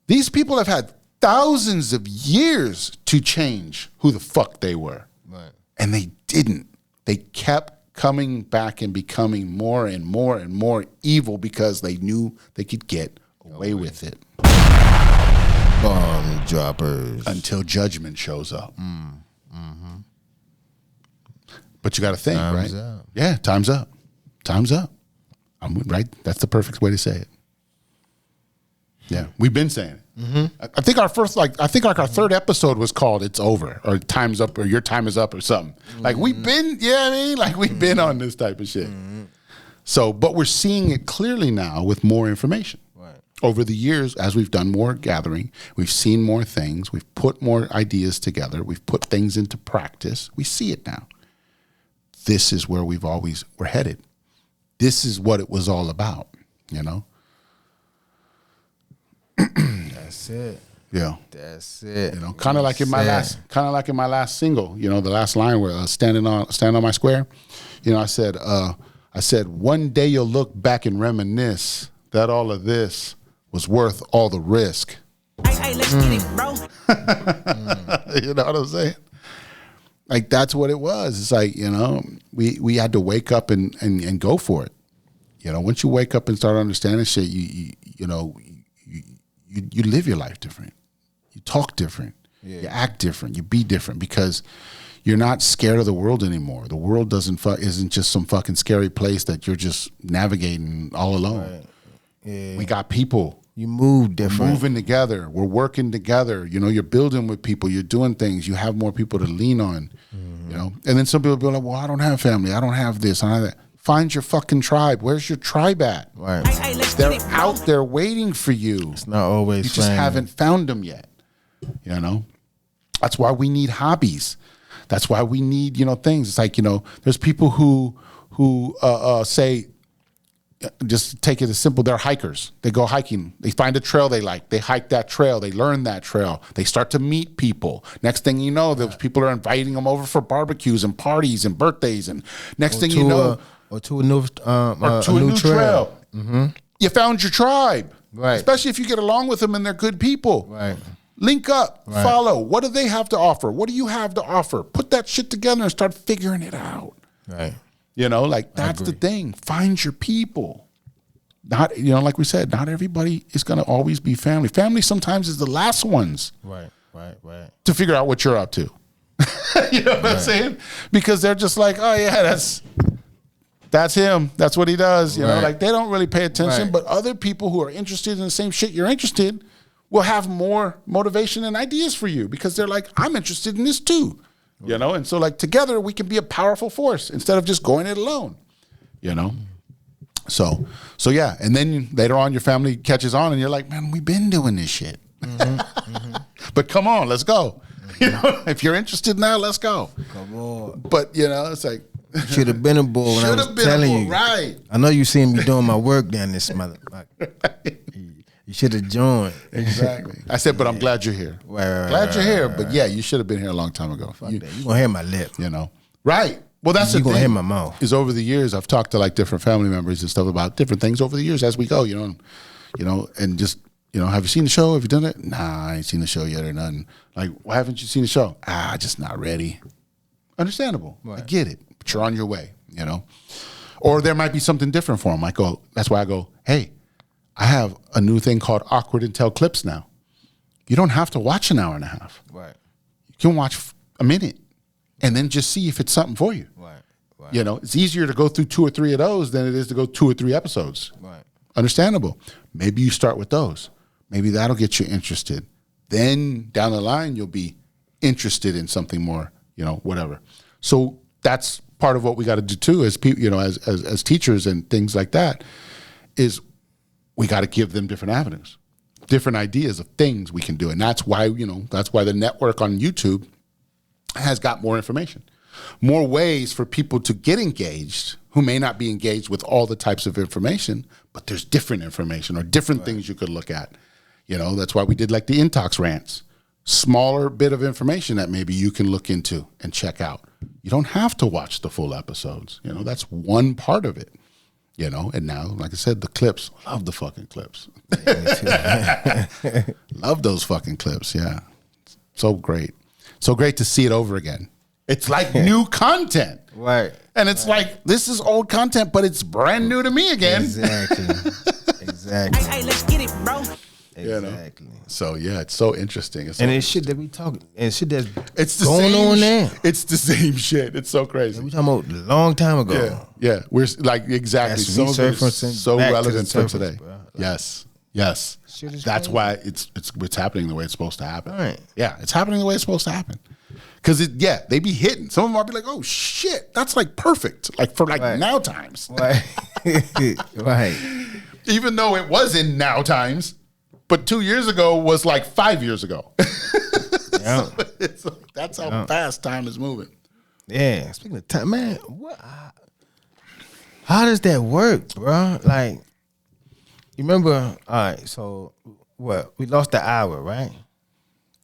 These people have had thousands of years to change who the fuck they were. Right. And they didn't. They kept coming back and becoming more and more and more evil because they knew they could get away with it. Bomb droppers. Until judgment shows up. Mm-hmm. But you got to think, Time's right? up. Yeah, time's up. Time's up. I'm right. That's the perfect way to say it. Yeah, we've been saying it. Mm-hmm. I think our our third episode was called "It's Over" or "Time's Up" or "Your Time Is Up" or something. Like we've been, you know what I mean? Like we've been on this type of shit. So, but we're seeing it clearly now with more information. Right. Over the years, as we've done more gathering, we've seen more things. We've put more ideas together. We've put things into practice. We see it now. This is where we're headed. This is what it was all about, you know? That's it. Yeah. That's it. You know, kind of like in my last single, you know, the last line where standing on my square, you know, I said, one day you'll look back and reminisce that all of this was worth all the risk. Hey, let's get it, bro. You know what I'm saying? Like that's what it was. It's like, you know, we had to wake up and go for it. You know, once you wake up and start understanding shit, you know, you live your life different. You talk different. Yeah. You act different. You be different because you're not scared of the world anymore. The world isn't just some fucking scary place that you're just navigating all alone. Right. Yeah. We got people. You move different. Moving together. We're working together. You know, you're building with people. You're doing things. You have more people to lean on. You know, and then some people be like, well, I don't have family. I don't have this. I don't have that. Find your fucking tribe. Where's your tribe at? Right. They're out there waiting for you. It's not always You just haven't found them yet. You know, that's why we need hobbies. That's why we need, you know, things. It's like, you know, there's people who say, just take it as simple. They're hikers. They go hiking. They find a trail they like. They hike that trail. They learn that trail. They start to meet people. Next thing you know, those people are inviting them over for barbecues and parties and birthdays. And next thing you know, or to a new trail. Mm-hmm. You found your tribe. Right. Especially if you get along with them and they're good people. Right. Link up. Right. Follow. What do they have to offer? What do you have to offer? Put that shit together and start figuring it out. Right. You know, like that's the thing. Find your people. Not, you know, like we said, not everybody is going to always be family. Family sometimes is the last ones. Right. To figure out what you're up to. You know what I'm saying? Because they're just like, oh yeah, that's him. That's what he does. You know, like they don't really pay attention. Right. But other people who are interested in the same shit you're interested will have more motivation and ideas for you because they're like, I'm interested in this too. You know, and so like together we can be a powerful force instead of just going it alone. You know, so yeah, and then later on your family catches on and you're like, man, we've been doing this shit. But come on, let's go. You know, if you're interested now, let's go. Come on. But you know, it's like should have been a bull when I was telling you. Right. I know you seen me doing my work down this motherfucker. You should have joined. Exactly. I said, but I'm glad you're here. Glad you're here. But yeah, you should have been here a long time ago. You gonna hear my lip. You know. Right. Well, that's the thing. You gonna hear my mouth. Is over the years, I've talked to like different family members and stuff about different things over the years as we go, you know, and just, you know, have you seen the show? Have you done it? Nah, I ain't seen the show yet or nothing. Like, why haven't you seen the show? Just not ready. Understandable. Right. I get it. But you're on your way, you know. Or there might be something different for them. That's why I go, hey, I have a new thing called AwkwardIntel clips now. You don't have to watch an hour and a half. Right. You can watch a minute and then just see if it's something for you. Right. You know, it's easier to go through 2 or 3 of those than it is to go 2 or 3 episodes. Right. Understandable. Maybe you start with those. Maybe that'll get you interested. Then down the line, you'll be interested in something more, you know, whatever. So that's part of what we got to do too as people, you know, as teachers and things like that is we got to give them different avenues, different ideas of things we can do. And that's why, you know, that's why the network on YouTube has got more information, more ways for people to get engaged who may not be engaged with all the types of information, but there's different information or different things you could look at. You know, that's why we did like the Intox rants, smaller bit of information that maybe you can look into and check out. You don't have to watch the full episodes. You know, that's one part of it. You know, and now, like I said, the clips, love the fucking clips. Love those fucking clips, yeah. So great. So great to see it over again. It's like new content. Right. And it's like, this is old content, but it's brand new to me again. Exactly. Hey, let's get it, bro. Exactly. You know? So yeah, it's so interesting. And it's shit that we talking, and shit that's it's the going same on there. It's the same shit. It's so crazy. We talking about a long time ago. Yeah. We're like exactly. That's Some of it is so back to relevant the for surface, today. bro. Like, yes. That's crazy. why it's happening the way it's supposed to happen. Right. Yeah, it's happening the way it's supposed to happen. Because they be hitting. Some of them might be like, oh shit, that's like perfect. Like for like now times. Right. Right. Even though it was in now times, but 2 years ago was like 5 years ago. Yeah. So it's like, that's how fast time is moving. Yeah. Speaking of time, man, how does that work, bro? Like, you remember? All right. So what? We lost the hour, right?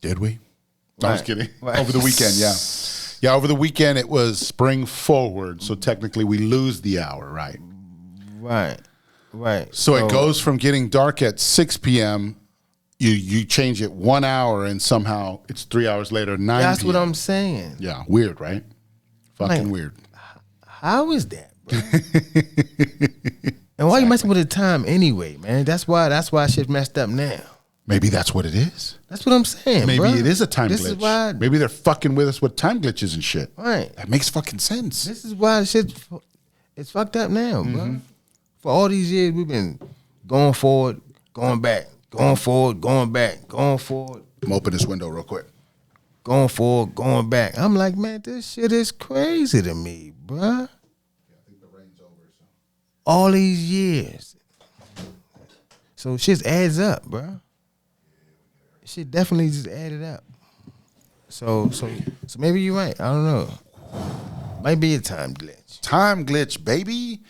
Did we? I was kidding. Right. Over the weekend, yeah. Yeah, over the weekend it was spring forward, so technically we lose the hour, right? Right. So it goes from getting dark at 6 p.m., You change it 1 hour and somehow it's 3 hours later, 9 That's p.m. what I'm saying. Yeah, weird, right? Fucking Like, weird. How is that, bro? And why you messing with the time anyway, man? That's why shit messed up now. Maybe that's what it is. That's what I'm saying. Maybe bro. it is a time This glitch. Is why, Maybe they're fucking with us with time glitches and shit. right. That makes fucking sense. This is why shit it's fucked up now, bro. For all these years we've been going forward, going back, going forward, going back, going forward, I'm open this window real quick. going forward, going back. I'm like, man, this shit is crazy to me, bro. I think the rain's over. So. All these years. So shit adds up, bro. Shit definitely just added up. So maybe you're right. I don't know. Might be a time glitch. Time glitch, baby.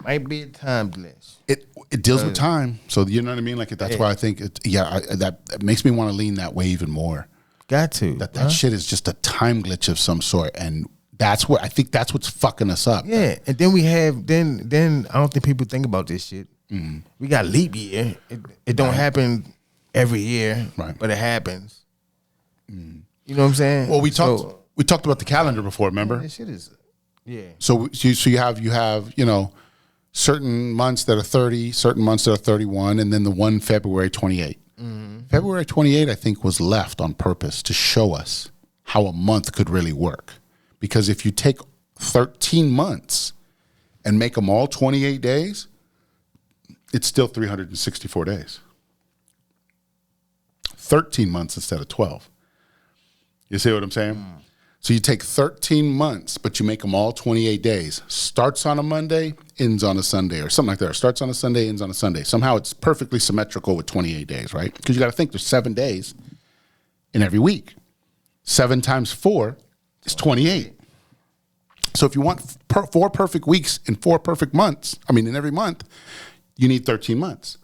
Might be a time glitch. It deals with time. So you know what I mean? Like that's why I think that makes me want to lean that way even more. Got to. That shit is just a time glitch of some sort, and that's what I think. That's what's fucking us up. Yeah, and then we have then I don't think people think about this shit. We got leap year. It don't happen every year, Right. but it happens. You know what I'm saying? Well, we talked about the calendar before. Remember? This shit is So you have certain months that are 30, certain months that are 31, and then the one February 28. February 28, I think, was left on purpose to show us how a month could really work. Because if you take 13 months and make them all 28 days, it's still 364 days. 13 months instead of 12. You see what I'm saying? So you take 13 months, but you make them all 28 days. Starts on a Monday, ends on a Sunday, or something like that. Or starts on a Sunday, ends on a Sunday. Somehow it's perfectly symmetrical with 28 days, right? Because you got to think there's 7 days in every week. 7 times 4 is 28. So if you want 4 perfect weeks in 4 perfect months, in every month, you need 13 months.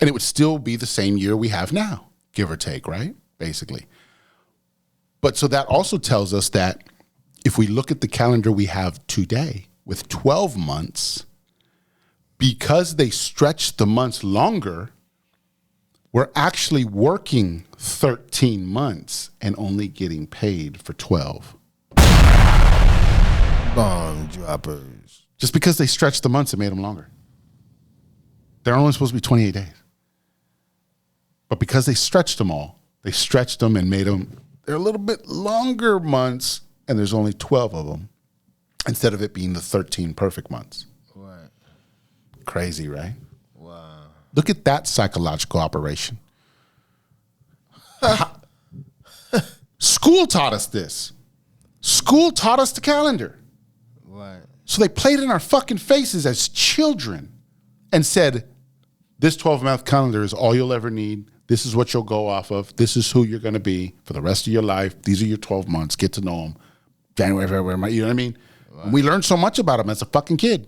And it would still be the same year we have now, give or take, right? Basically. But so that also tells us that if we look at the calendar we have today with 12 months, because they stretch the months longer, we're actually working 13 months and only getting paid for 12. bomb droppers. Just because they stretched the months and made them longer. They're only supposed to be 28 days. But because they stretched them all, they stretched them and made them, they're a little bit longer months, and there's only 12 of them, instead of it being the 13 perfect months. Right. Crazy, right? Wow. Look at that psychological operation. School taught us this. School taught us the calendar. Right. So they played in our fucking faces as children and said, this 12-month calendar is all you'll ever need. This is what you'll go off of. This is who you're going to be for the rest of your life. These are your 12 months. Get to know them. January, February, March, you know what I mean? Right. We learned so much about them as a fucking kid.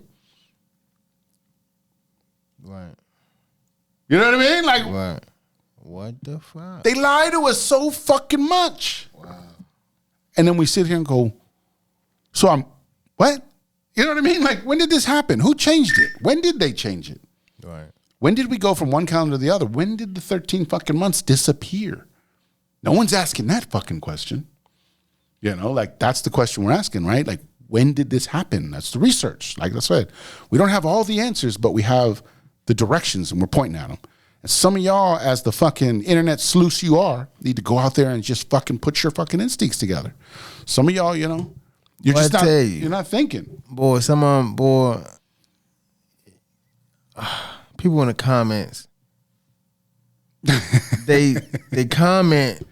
Right. You know what I mean? Like, Right. What the fuck? they lie to us so fucking much. Wow. And then we sit here and go, so I'm, what? You know what I mean? Like, when did this happen? Who changed it? When did they change it? Right. When did we go from one calendar to the other? When did the 13 fucking months disappear? No one's asking that fucking question. You know, like, that's the question we're asking, right? Like, when did this happen? That's the research. Like I said, we don't have all the answers, but we have the directions and we're pointing at them. And some of y'all, as the fucking internet sleuths you are, need to go out there and just fucking put your fucking instincts together. Some of y'all, you know, you're just not, you're not thinking. Boy, people in the comments, they comment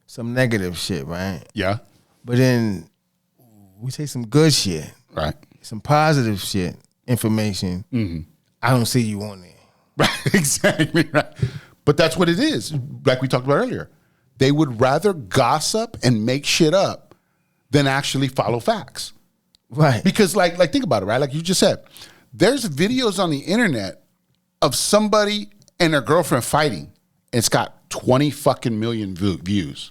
some negative shit, right? Yeah. But then we say some good shit, Right. some positive shit, information. Mm-hmm. I don't see you on there. Right, exactly, right. But that's what it is, like we talked about earlier. They would rather gossip and make shit up than actually follow facts. Right. Because, like think about it, right? Like you just said, there's videos on the internet of somebody and their girlfriend fighting, and it's got 20 fucking million views.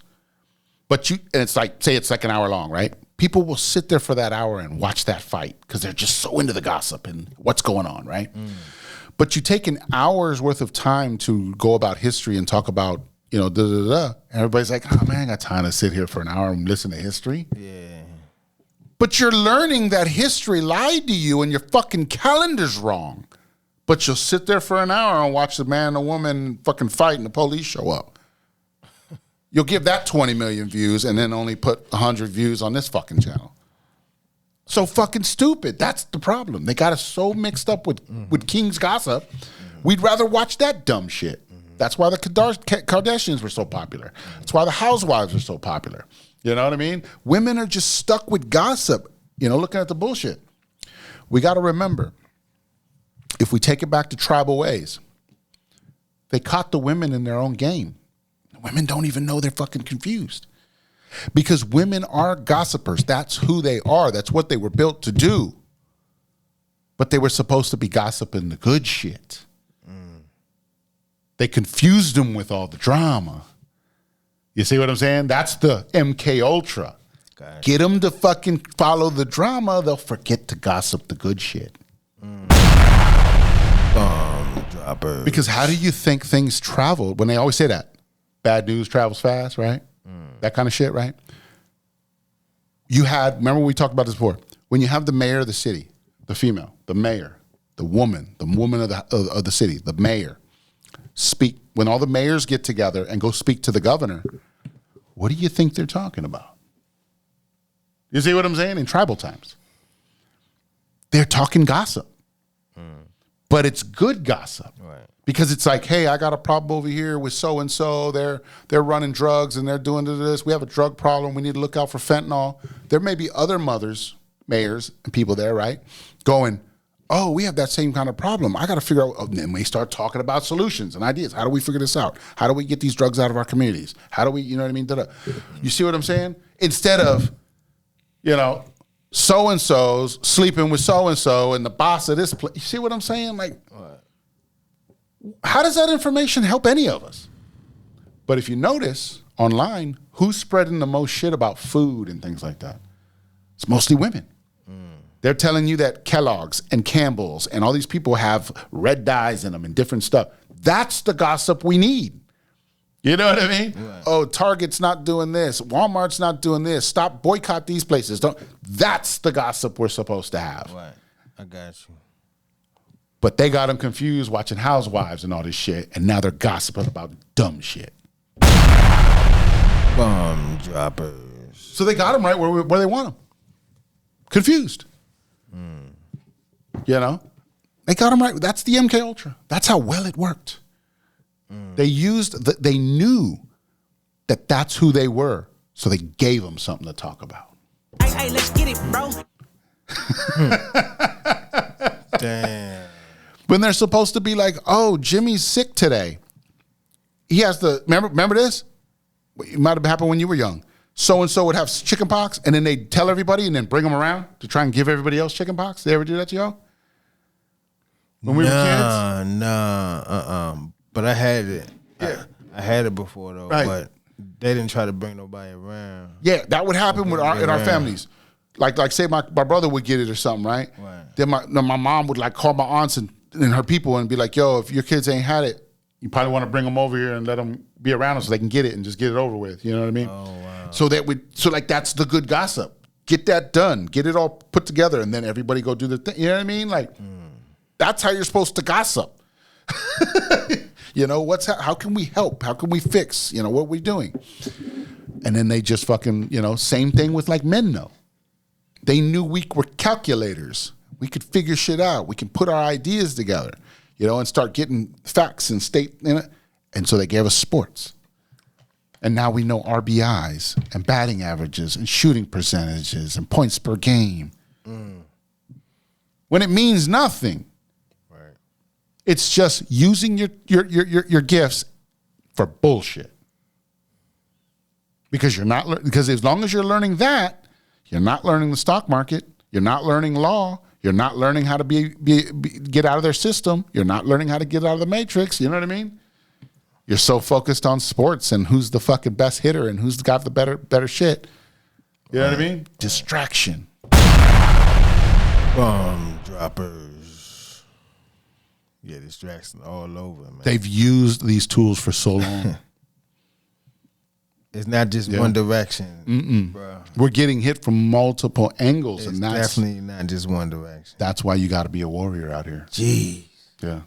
But and it's like, say it's like an hour long, right? People will sit there for that hour and watch that fight because they're just so into the gossip and what's going on, right? But you take an hour's worth of time to go about history and talk about, da da da. And everybody's like, oh man, I got time to sit here for an hour and listen to history. Yeah. But you're learning that history lied to you and your fucking calendar's wrong. But you'll sit there for an hour and watch the man and the woman fucking fight and the police show up. You'll give that 20 million views and then only put 100 views on this fucking channel. So fucking stupid. That's the problem. They got us so mixed up with King's gossip. We'd rather watch that dumb shit. That's why the Kardashians were so popular. That's why the housewives are so popular. You know what I mean? Women are just stuck with gossip, looking at the bullshit. We got to remember, if we take it back to tribal ways, they caught the women in their own game. Women don't even know they're fucking confused. Because women are gossipers. That's who they are. That's what they were built to do. But they were supposed to be gossiping the good shit. They confused them with all the drama. You see what I'm saying? That's the MK Ultra. Gotcha. Get them to fucking follow the drama. They'll forget to gossip the good shit. Bomb droppers. Because how do you think things travel when they always say that? Bad news travels fast, right? That kind of shit, right? Remember we talked about this before, when you have the mayor of the city, the female, the mayor, the woman of the city, the mayor, speak, when all the mayors get together and go speak to the governor, what do you think they're talking about? You see what I'm saying? In tribal times, they're talking gossip, but it's good gossip. Right. Because it's like, hey, I got a problem over here with so-and-so. They're running drugs and they're doing this. We have a drug problem. We need to look out for fentanyl. There may be other mayors, and people there, right, going, oh, we have that same kind of problem. I got to figure out, and then we start talking about solutions and ideas. How do we figure this out? How do we get these drugs out of our communities? How do we, you know what I mean? You see what I'm saying? Instead of, so-and-so's sleeping with so-and-so and the boss of this place. You see what I'm saying? Like, how does that information help any of us? But if you notice online, who's spreading the most shit about food and things like that? It's mostly women. They're telling you that Kellogg's and Campbell's and all these people have red dyes in them and different stuff. That's the gossip we need. You know what I mean? Right. Oh, Target's not doing this. Walmart's not doing this. Stop, boycott these places. That's the gossip we're supposed to have. Right. I got you. But they got them confused watching Housewives and all this shit, and now they're gossiping about dumb shit. Bomb droppers. So they got them right where they want them. Confused. They got them right. That's the MK Ultra. That's how well it worked. They knew that that's who they were, so they gave them something to talk about. Hey, let's get it, bro. Damn. When they're supposed to be like, oh, Jimmy's sick today. He has remember this? It might have happened when you were young. So-and-so would have chicken pox, and then they'd tell everybody and then bring them around to try and give everybody else chicken pox. They ever do that to y'all? When we were kids? But I had it. Yeah. I had it before, though. Right. But they didn't try to bring nobody around. Yeah, that would happen in our families. Like say my brother would get it or something, right? Right. Then my mom would like call my aunts and her people and be like, yo, if your kids ain't had it, you probably want to bring them over here and let them be around them so they can get it and just get it over with. You know what I mean? Oh, wow. So that's the good gossip. Get that done. Get it all put together, and then everybody go do their thing. You know what I mean? Like, that's how you're supposed to gossip. How can we help? How can we fix? What are we doing? And then they just fucking, same thing with like men know. They knew we were calculators. We could figure shit out. We can put our ideas together, and start getting facts and state in it. And so they gave us sports. And now we know RBIs and batting averages and shooting percentages and points per game. When it means nothing. Right. It's just using your gifts for bullshit. Because as long as you're learning that, you're not learning the stock market, you're not learning law, you're not learning how to get out of their system, you're not learning how to get out of the matrix, you know what I mean? You're so focused on sports and who's the fucking best hitter and who's got the better shit. You know what I mean? Distraction. Bomb droppers. Yeah, distraction all over, man. They've used these tools for so long. It's not just one direction, bro. We're getting hit from multiple angles, It's and that's definitely not just one direction. that's why you got to be a warrior out here. Jeez. Yeah,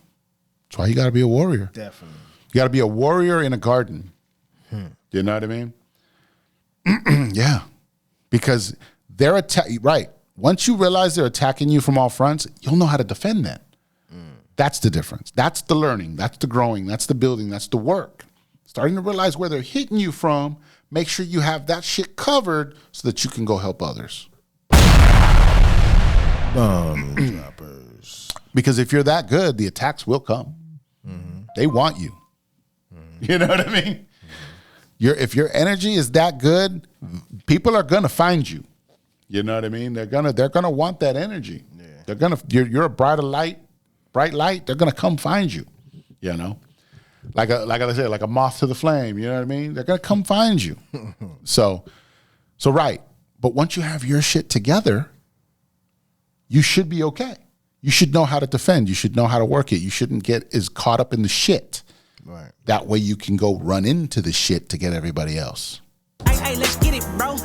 that's why you got to be a warrior. Definitely. You got to be a warrior in a garden. You know what I mean? Yeah, because they're right. Once you realize they're attacking you from all fronts, you'll know how to defend that. That's the difference. That's the learning. That's the growing. That's the building. That's the work. Starting to realize where they're hitting you from. Make sure you have that shit covered so that you can go help others. Bomb droppers. Because if you're that good, the attacks will come. They want you. You know what I mean? If your energy is that good, people are gonna find you. You know what I mean? They're gonna want that energy. Yeah. You're a bright light. They're gonna come find you. You know, like I said, like a moth to the flame. You know what I mean? They're gonna come find you. So right. But once you have your shit together, you should be okay. You should know how to defend. You should know how to work it. You shouldn't get as caught up in the shit. Right. That way you can go run into the shit to get everybody else. Hey, let's get it, bro.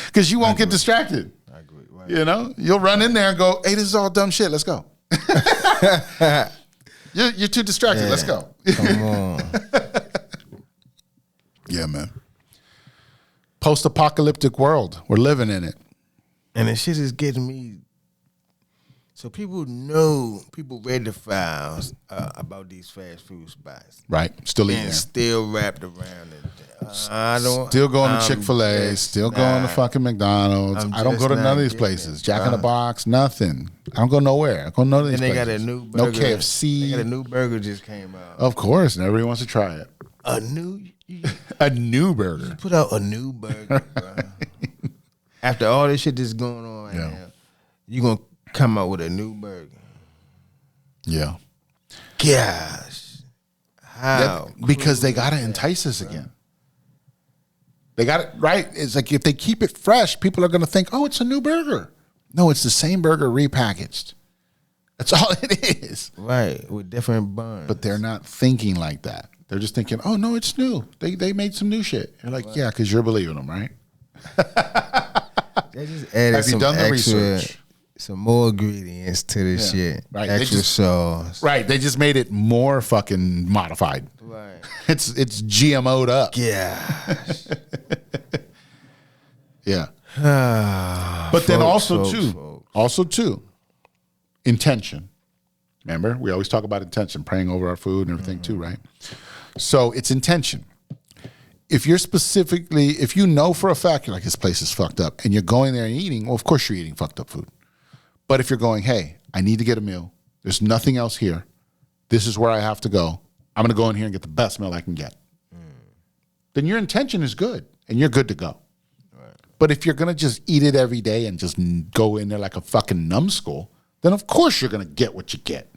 Because you won't get distracted. I agree. Right. You know, you'll run in there and go, "Hey, this is all dumb shit. Let's go." you're too distracted. Yeah. Let's go. Come on. Yeah, man. Post-apocalyptic world. We're living in it. And the shit is getting me. So people read the files about these fast food spots. Right. Still eating And there. still wrapped around it. I don't. Still going to Chick-fil-A. Still going to fucking McDonald's. I don't go to none of these places. Jack in the Box. Nothing. I don't go nowhere. I don't go to none of these And they places. got a new burger. No KFC. They got a new burger just came out. Of course. And everybody wants to try it. A new. A new burger. Put out a new burger, bro. After all this shit that's going on right now, you gonna come out with a new burger. Yeah. Gosh. How? Because they got to entice us again. They got it right. It's like if they keep it fresh, people are going to think, oh, it's a new burger. No, it's the same burger repackaged. That's all it is. Right, with different buns. But they're not thinking like that. They're just thinking, oh, no, it's new. They made some new shit. You're like, yeah, because you're believing them, right? They just added Have you some done the extra, research? Some more ingredients to this shit. Right. Extra sauce. Right. They just made it more fucking modified. Right. It's GMO'd up. Gosh. Yeah. But then also too, intention. Remember, we always talk about intention, praying over our food and everything too, right? So it's intention. If you know for a fact, you're like, this place is fucked up, and you're going there and eating, well, of course you're eating fucked up food. But if you're going, hey, I need to get a meal. There's nothing else here. This is where I have to go. I'm going to go in here and get the best meal I can get. Then your intention is good, and you're good to go. Right. But if you're going to just eat it every day and just go in there like a fucking numbskull, then of course you're going to get what you get.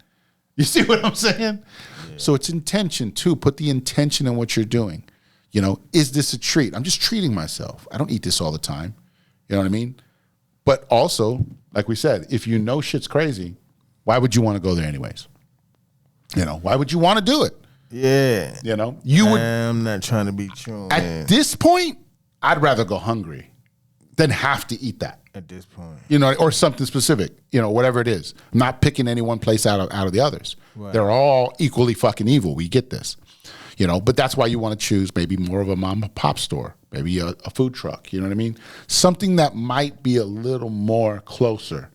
You see what I'm saying? Yeah. So it's intention too. Put the intention in what you're doing. You know, is this a treat? I'm just treating myself. I don't eat this all the time. You know what I mean? But also, like we said, if you know shit's crazy, why would you want to go there anyways? You know, why would you want to do it? Yeah. You know, I'm not trying to be true. At this point, I'd rather go hungry than have to eat that. At this point. You know, or something specific, you know, whatever it is. I'm not picking any one place out of the others. Right. They're all equally fucking evil. We get this. You know, but that's why you want to choose maybe more of a mom and pop store, maybe a food truck. You know what I mean? Something that might be a little more closer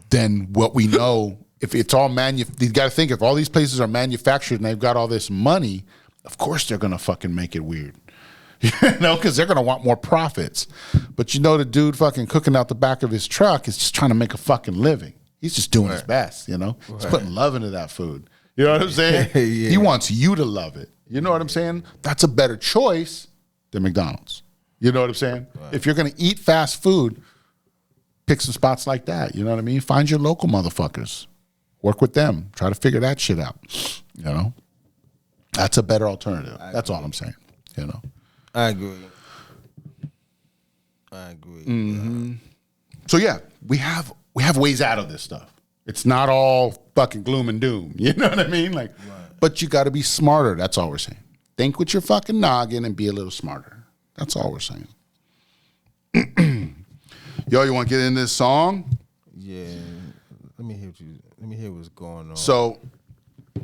than what we know. If it's all you got to think if all these places are manufactured and they've got all this money, of course they're going to fucking make it weird. You know, because they're going to want more profits. But you know, the dude fucking cooking out the back of his truck is just trying to make a fucking living. He's just doing his best, you know? He's putting love into that food. You know what I'm saying? Yeah. He wants you to love it. You know what I'm saying? That's a better choice than McDonald's. You know what I'm saying? Right. If you're going to eat fast food, pick some spots like that. You know what I mean? Find your local motherfuckers. Work with them. Try to figure that shit out. You know? That's a better alternative. That's all I'm saying. You know? I agree. Mm-hmm. So yeah, we have ways out of this stuff. It's not all fucking gloom and doom. You know what I mean? Like, but you got to be smarter. That's all we're saying. Think with your fucking noggin and be a little smarter. That's all we're saying. Yo, you want to get into this song? Yeah. Let me hear what's going on. So,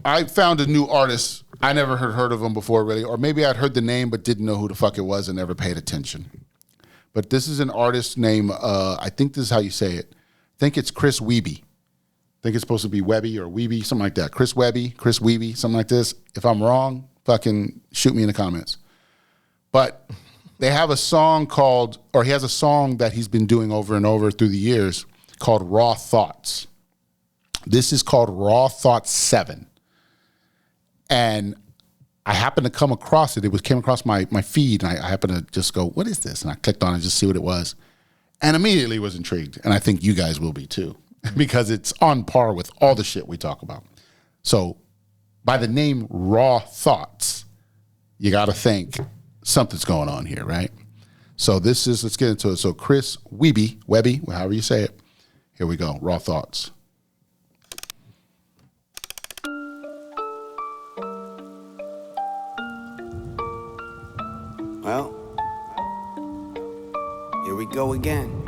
I found a new artist. I never heard of him before, really, or maybe I'd heard the name but didn't know who the fuck it was and never paid attention. But this is an artist named, I think this is how you say it. I think it's Chris Weeby. I think it's supposed to be Webby or Weeby, something like that. Chris Weeby, something like this. If I'm wrong, fucking shoot me in the comments. But they have a song called, or he has a song that he's been doing over and over through the years called Raw Thoughts. This is called Raw Thoughts 7. And I happened to come across it. It came across my feed, and I happened to just go, what is this? And I clicked on it just to see what it was. And immediately was intrigued. And I think you guys will be too, because it's on par with all the shit we talk about. So by the name Raw Thoughts, you got to think something's going on here, right? So let's get into it. So Chris Webby, however you say it. Here we go, Raw Thoughts. Well, here we go again.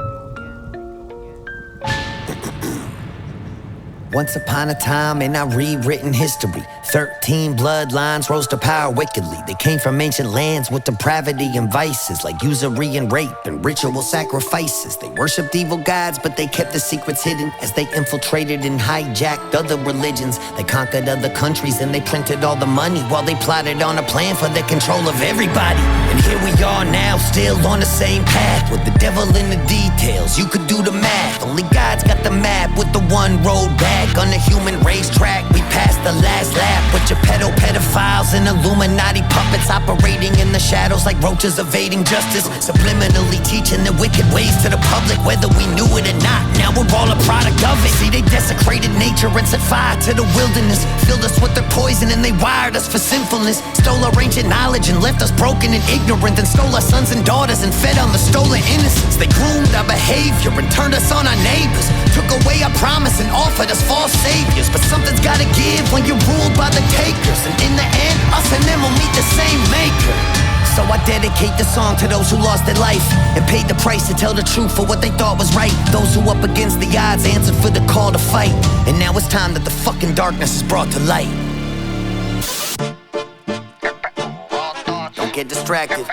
Once upon a time in our rewritten history, 13 bloodlines rose to power wickedly. They came from ancient lands with depravity and vices like usury and rape and ritual sacrifices. They worshipped evil gods, but they kept the secrets hidden as they infiltrated and hijacked other religions. They conquered other countries and they printed all the money while they plotted on a plan for the control of everybody. And here we are now, still on the same path with the devil in the details. You could do the math. Only God's got the map with the one road back. On the human racetrack, we passed the last lap with your pedophiles and Illuminati puppets operating in the shadows like roaches evading justice, subliminally teaching the wicked ways to the public, whether we knew it or not. Now we're all a product of it. See, they desecrated nature and set fire to the wilderness, filled us with their poison and they wired us for sinfulness, stole our ancient knowledge and left us broken and ignorant, and stole our sons and daughters and fed on the stolen innocence. They groomed our behavior and turned us on our neighbors, took away our promise and offered us false saviors. But something's gotta give when you're ruled by the takers, and in the end, us and them will meet the same maker. So I dedicate the song to those who lost their life and paid the price to tell the truth for what they thought was right. Those who up against the odds answered for the call to fight. And now it's time that the fucking darkness is brought to light. Don't get distracted.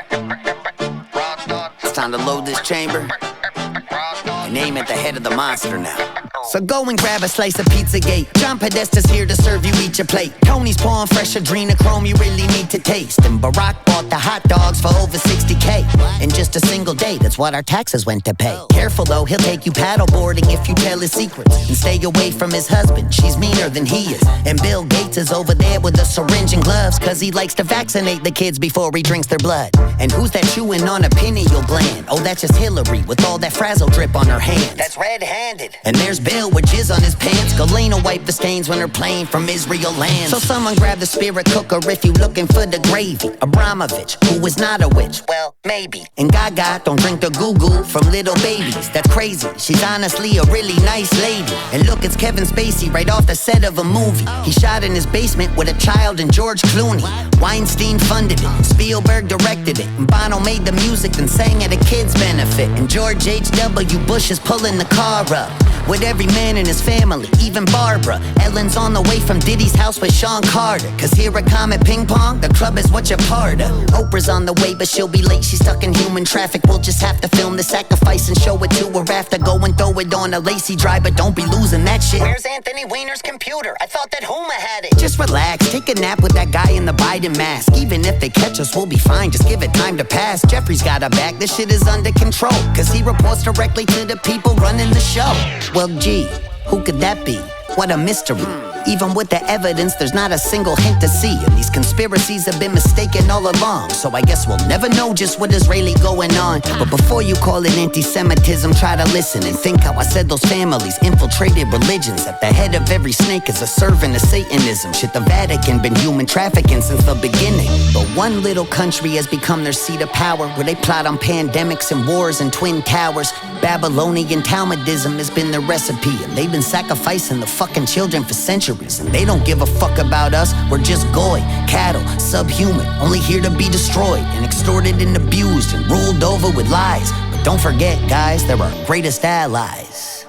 It's time to load this chamber and aim at the head of the monster now. So go and grab a slice of Pizzagate. John Podesta's here to serve you each a plate. Tony's pouring fresh adrenochrome you really need to taste. And Barack bought the hot dogs for over 60K in just a single day. That's what our taxes went to pay. Careful though, he'll take you paddleboarding if you tell his secrets. And stay away from his husband, she's meaner than he is. And Bill Gates is over there with a syringe and gloves, cause he likes to vaccinate the kids before he drinks their blood. And who's that chewing on a pineal gland? Oh, that's just Hillary with all that frazzle drip on her hands. That's red-handed. And there's Bill with jizz on his pants. Galena wipe the stains when they're playing from Israel land. So someone grab the spirit cooker if you looking for the gravy. Abramovich, who is not a witch, well, maybe. And Gaga don't drink the goo-goo from little babies. That's crazy, she's honestly a really nice lady. And look, it's Kevin Spacey right off the set of a movie. He shot in his basement with a child and George Clooney. Weinstein funded it, Spielberg directed it, and Bono made the music then sang at a kid's benefit. And George H.W. Bush is pulling the car up with every man in his family, even Barbara. Ellen's on the way from Diddy's house with Sean Carter, cause here at Comet Ping Pong, the club is what you're part of. Oprah's on the way, but she'll be late, she's stuck in human traffic. We'll just have to film the sacrifice and show it to her after. Go and throw it on a lacy dry, but don't be losing that shit. Where's Anthony Weiner's computer? I thought that Huma had it. Just relax, take a nap with that guy in the Biden mask. Even if they catch us, we'll be fine, just give it time to pass. Jeffrey's got our back, this shit is under control, cause he reports directly to the people running the show. Well, gee, who could that be? What a mystery. Even with the evidence, there's not a single hint to see. And these conspiracies have been mistaken all along. So I guess we'll never know just what is really going on. But before you call it anti-Semitism, try to listen and think how I said those families infiltrated religions. At the head of every snake is a servant of Satanism. Shit, the Vatican been human trafficking since the beginning. But one little country has become their seat of power, where they plot on pandemics and wars and twin towers. Babylonian Talmudism has been the recipe, and they've been sacrificing the fucking children for centuries, and they don't give a fuck about us. We're just goy, cattle, subhuman, only here to be destroyed and extorted and abused and ruled over with lies. But don't forget, guys, they're our greatest allies.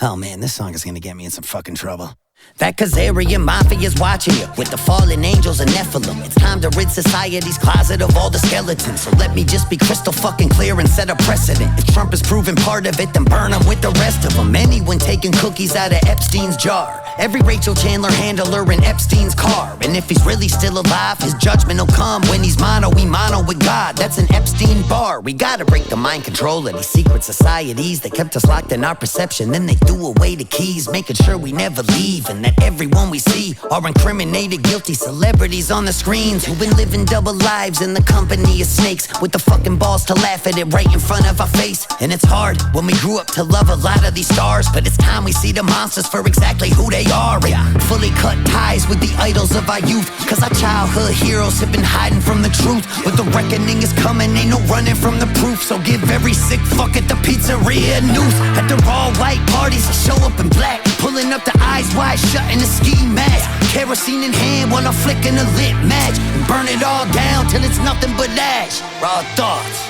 Oh man, this song is gonna get me in some fucking trouble. That Khazarian Mafia's watching you with the fallen angels and Nephilim. It's time to rid society's closet of all the skeletons. So let me just be crystal fucking clear and set a precedent. If Trump is proven part of it, then burn him with the rest of them. Anyone taking cookies out of Epstein's jar, every Rachel Chandler handler in Epstein's car. And if he's really still alive, his judgment will come when he's mono with God. That's an Epstein bar. We gotta break the mind control of these secret societies that kept us locked in our perception. Then they threw away the keys, making sure we never leave. And that everyone we see are incriminated, guilty celebrities on the screens who've been living double lives in the company of snakes, with the fucking balls to laugh at it right in front of our face. And it's hard when we grew up to love a lot of these stars, but it's time we see the monsters for exactly who they are. And fully cut ties with the idols of our youth, cause our childhood heroes have been hiding from the truth. But the reckoning is coming, ain't no running from the proof. So give every sick fuck at the pizzeria a noose. At the raw white parties, show up in black, pulling up the eyes wide shut in a ski mask, kerosene in hand while I'm flicking a lit match, and burn it all down till it's nothing but ash. Raw thoughts.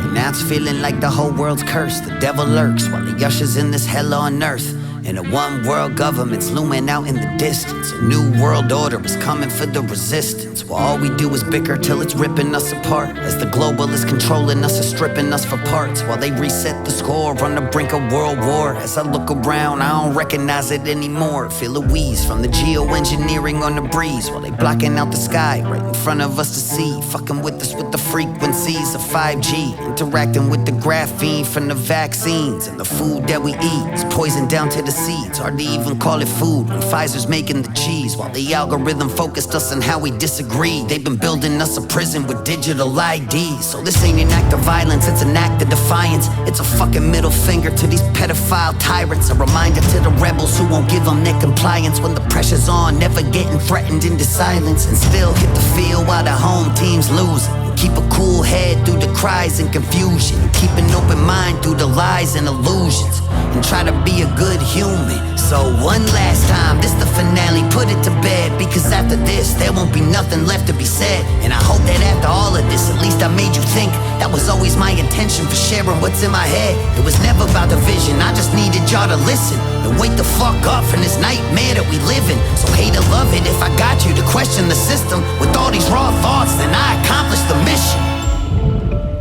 And now it's feeling like the whole world's cursed. The devil lurks while he ushers in this hell on earth. And a one world government's looming out in the distance. A new world order is coming for the resistance, while all we do is bicker till it's ripping us apart, as the globalists controlling us and stripping us for parts, while they reset the score on the brink of world war. As I look around, I don't recognize it anymore. Feel a wheeze from the geoengineering on the breeze, while they blocking out the sky right in front of us to see, fucking with us with the frequencies of 5G, interacting with the graphene from the vaccines. And the food that we eat is poisoned down to the seeds. Hard to even call it food when Pfizer's making the cheese, while the algorithm focused us on how we disagree. They've been building us a prison with digital IDs. So this ain't an act of violence, it's an act of defiance. It's a fucking middle finger to these pedophile tyrants, a reminder to the rebels who won't give them their compliance when the pressure's on, never getting threatened into silence, and still hit the field while the home team's losing. Keep a cool head through the cries and confusion, keep an open mind through the lies and illusions, and try to be a good human. So one last time, this the finale, put it to bed, because after this there won't be nothing left to be said. And I hope that after all of this, at least I made you think. That was always my intention for sharing what's in my head. It was never about the vision, I just needed y'all to listen and wake the fuck up from this nightmare that we live in. So hate or love it, if I got you to question the system with all these raw thoughts, then I accomplished the mission.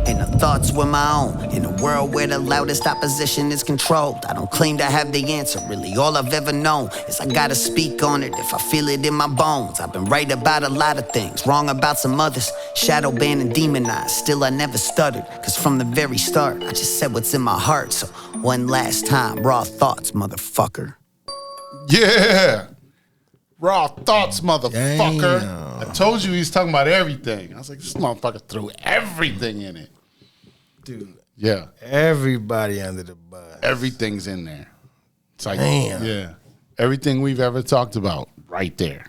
And the thoughts were my own, in a world where the loudest opposition is controlled. I don't claim to have the answer, really all I've ever known is I gotta speak on it if I feel it in my bones. I've been right about a lot of things, wrong about some others, shadow banned and demonized, still I never stuttered, cause from the very start I just said what's in my heart. So one last time, raw thoughts, motherfucker. Yeah. Raw thoughts, motherfucker. Damn. I told you he's talking about everything. I was like, this motherfucker threw everything in it. Dude, Yeah. everybody under the bus. Everything's in there. It's like, Damn. yeah. Everything we've ever talked about, right there.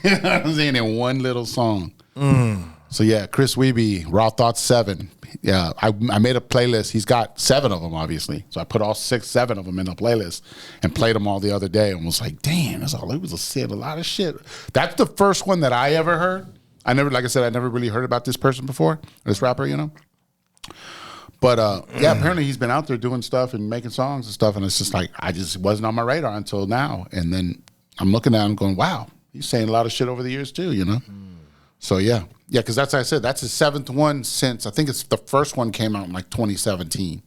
You know what I'm saying? In one little song. So yeah, Chris Wiebe, Raw Thoughts 7. Yeah, I made a playlist. He's got 7 of them, obviously. So I put all 7 of them in a playlist and played them all the other day and was like, damn, that's all it was. A lot of shit. That's the first one that I ever heard. I never, like I said, I never really heard about this person before, this rapper, you know. But yeah, apparently he's been out there doing stuff and making songs and stuff, and it's just like, I just wasn't on my radar until now. And then I'm looking at him going, wow, he's saying a lot of shit over the years too, you know. So yeah, because that's, I said, that's his 7th one since, I think it's the first one came out in like 2017.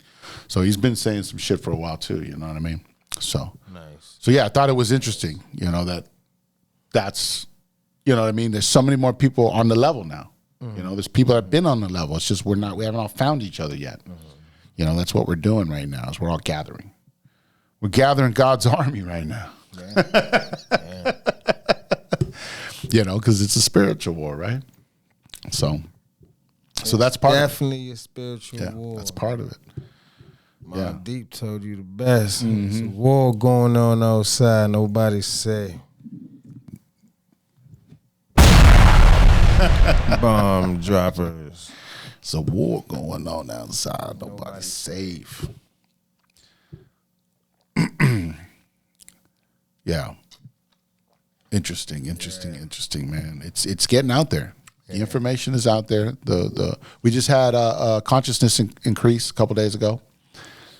So he's been saying some shit for a while too, you know what I mean? So Nice. So yeah, I thought it was interesting, you know, that's, you know what I mean? There's so many more people on the level now. You know, there's people that have been on the level. It's just we haven't all found each other yet. You know, that's what we're doing right now is we're all gathering. We're gathering God's army right now. Yeah. You know, because it's a spiritual war, right? So that's part Definitely a spiritual of it. Yeah, war. that's part of it. My Deep told you the best. It's a war going on outside. Nobody say. Bomb droppers. There's a war going on outside. Nobody's safe. Yeah. Interesting, man. It's getting out there. The information is out there. We just had a consciousness increase a couple days ago.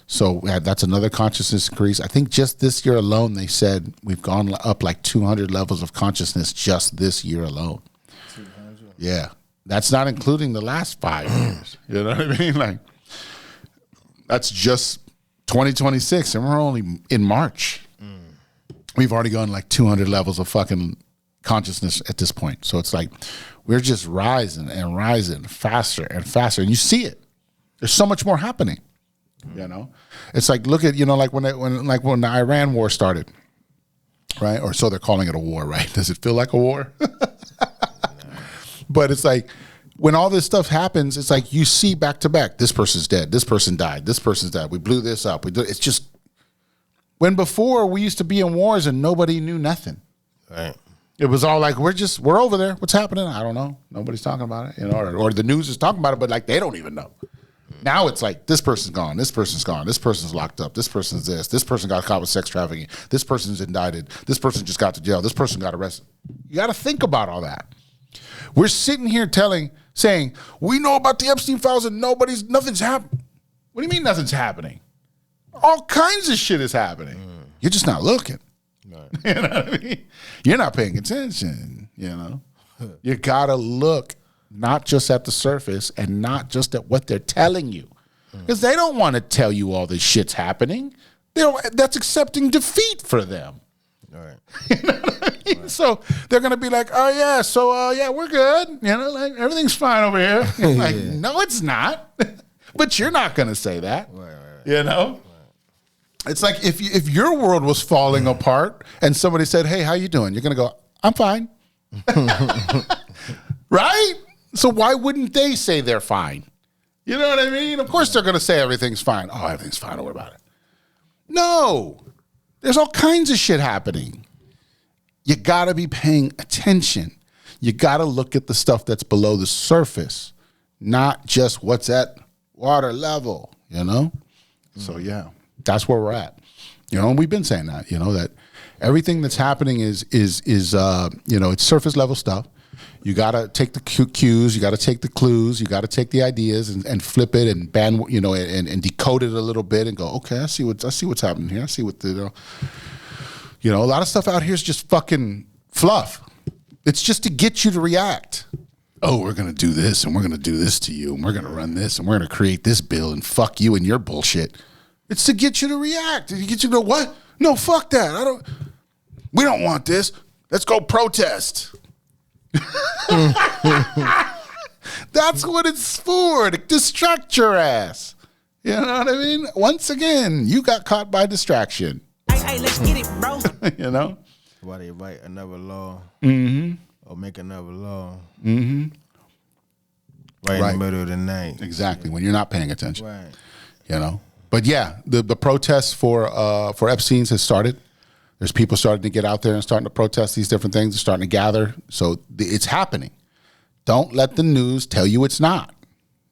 So that's another consciousness increase. I think just this year alone, they said we've gone up like 200 levels of consciousness just this year alone. 200? Yeah. That's not including the last 5 years. You know what I mean? Like, that's just 2026, and we're only in March. We've already gone like 200 levels of fucking consciousness at this point. So it's like we're just rising and rising faster and faster. And you see it. There's so much more happening. You know? It's like, look at, like when the Iran war started, right? Or so they're calling it a war, right? Does it feel like a war? But it's like when all this stuff happens, it's like you see back to back, this person's dead, this person died, this person's dead. We blew this up. It's just, when before we used to be in wars and nobody knew nothing. Right. It was all like, we're over there. What's happening? I don't know. Nobody's talking about it. Or the news is talking about it, but like they don't even know. Now it's like, this person's gone, this person's gone, this person's locked up, this person's this person got caught with sex trafficking, this person's indicted, this person just got to jail, this person got arrested. You got to think about all that. We're sitting here saying, we know about the Epstein files and nothing's happening. What do you mean nothing's happening? All kinds of shit is happening. You're just not looking. Right. You know what I mean? You're not paying attention, You got to look not just at the surface and not just at what they're telling you. Because they don't want to tell you all this shit's happening. That's accepting defeat for them. All right. You know what I mean? Right. So they're going to be like, oh, yeah, so, we're good. Like everything's fine over here. Like, no, it's not. But you're not going to say that. Right. It's like if your world was falling apart and somebody said, hey, how you doing? You're going to go, I'm fine. Right? So why wouldn't they say they're fine? You know what I mean? Of course they're going to say everything's fine. Oh, everything's fine. Don't worry about it. No. There's all kinds of shit happening. You got to be paying attention. You got to look at the stuff that's below the surface, not just what's at water level, So, yeah, that's where we're at. And we've been saying that, that everything that's happening is it's surface level stuff. You got to take the cues, you got to take the clues, you got to take the ideas and flip it and and decode it a little bit and go, okay, I see what's happening here. I see what a lot of stuff out here is just fucking fluff. It's just to get you to react. Oh, we're going to do this and we're going to do this to you and we're going to run this and we're going to create this bill and fuck you and your bullshit. It's to get you to react. To get you to go, what? No, fuck that. We don't want this. Let's go protest. That's what it's for, to distract your ass. You know what I mean? Once again, you got caught by distraction. Hey, let's get it, bro. Why they write another law or make another law right in the middle of the night. Exactly, when you're not paying attention. Right. But yeah, the protests for Epstein's has started. There's people starting to get out there and starting to protest these different things. They're starting to gather. So it's happening. Don't let the news tell you it's not.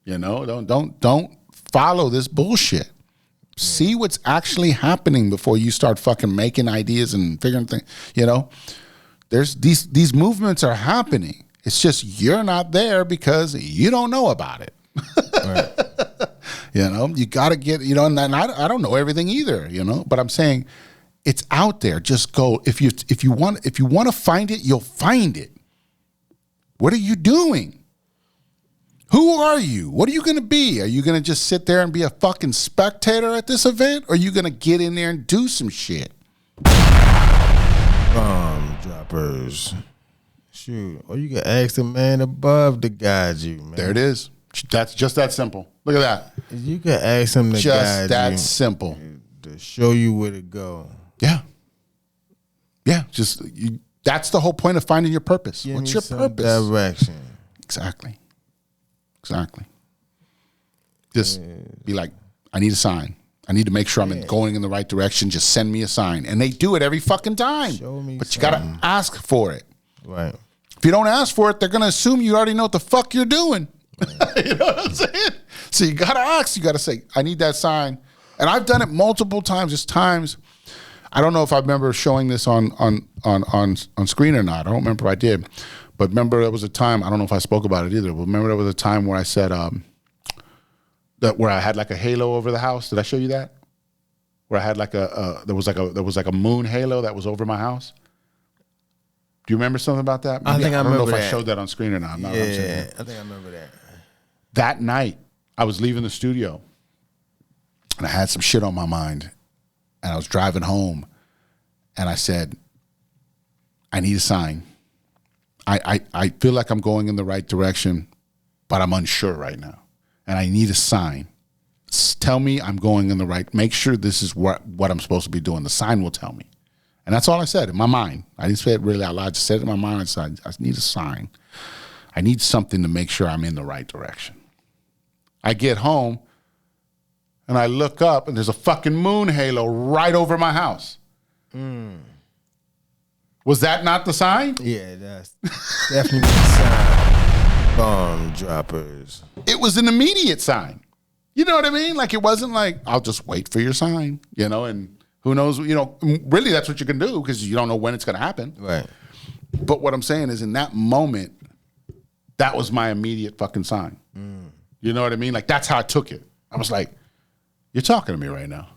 Don't follow this bullshit. See what's actually happening before you start fucking making ideas and figuring things. There's these movements are happening. It's just you're not there because you don't know about it. Right. You got to get, and I don't know everything either, but I'm saying it's out there. Just go. If you want to find it, you'll find it. What are you doing? Who are you? What are you going to be? Are you going to just sit there and be a fucking spectator at this event? Or are you going to get in there and do some shit? Bomb droppers. Shoot. Or you can ask the man above to guide you, man. There it is. That's just that simple. Look at that. You can ask him to guide you. Just that simple. To show you where to go. Yeah. Yeah. That's the whole point of finding your purpose. Give What's me your purpose? Direction. Exactly. Just be like, I need a sign. I need to make sure I'm going in the right direction. Just send me a sign. And they do it every fucking time. Show me but you got to ask for it. Right. If you don't ask for it, they're going to assume you already know what the fuck you're doing. You know what I'm saying? So you gotta ask. You gotta say, I need that sign. And I've done it multiple times. Just times. I don't know if I remember showing this on screen or not. I don't remember if I did. But remember, there was a time. I don't know if I spoke about it either. But remember, there was a time where I said that where I had like a halo over the house. Did I show you that? Where I had like there was like a moon halo that was over my house. Do you remember something about that? I think I remember don't know if that. I showed that on screen or not. Yeah, I think I remember that. That night, I was leaving the studio, and I had some shit on my mind, and I was driving home, and I said, I need a sign. I feel like I'm going in the right direction, but I'm unsure right now, and I need a sign. Tell me I'm going in the right. Make sure this is what I'm supposed to be doing. The sign will tell me. And that's all I said in my mind. I didn't say it really out loud. I just said it in my mind. I said, I need a sign. I need something to make sure I'm in the right direction. I get home, and I look up, and there's a fucking moon halo right over my house. Was that not the sign? Yeah, that's definitely the sign. Bomb droppers. It was an immediate sign. You know what I mean? Like, it wasn't like, I'll just wait for your sign, and who knows, really that's what you can do because you don't know when it's going to happen. Right. But what I'm saying is in that moment, that was my immediate fucking sign. You know what I mean? Like, that's how I took it. I was like, you're talking to me right now.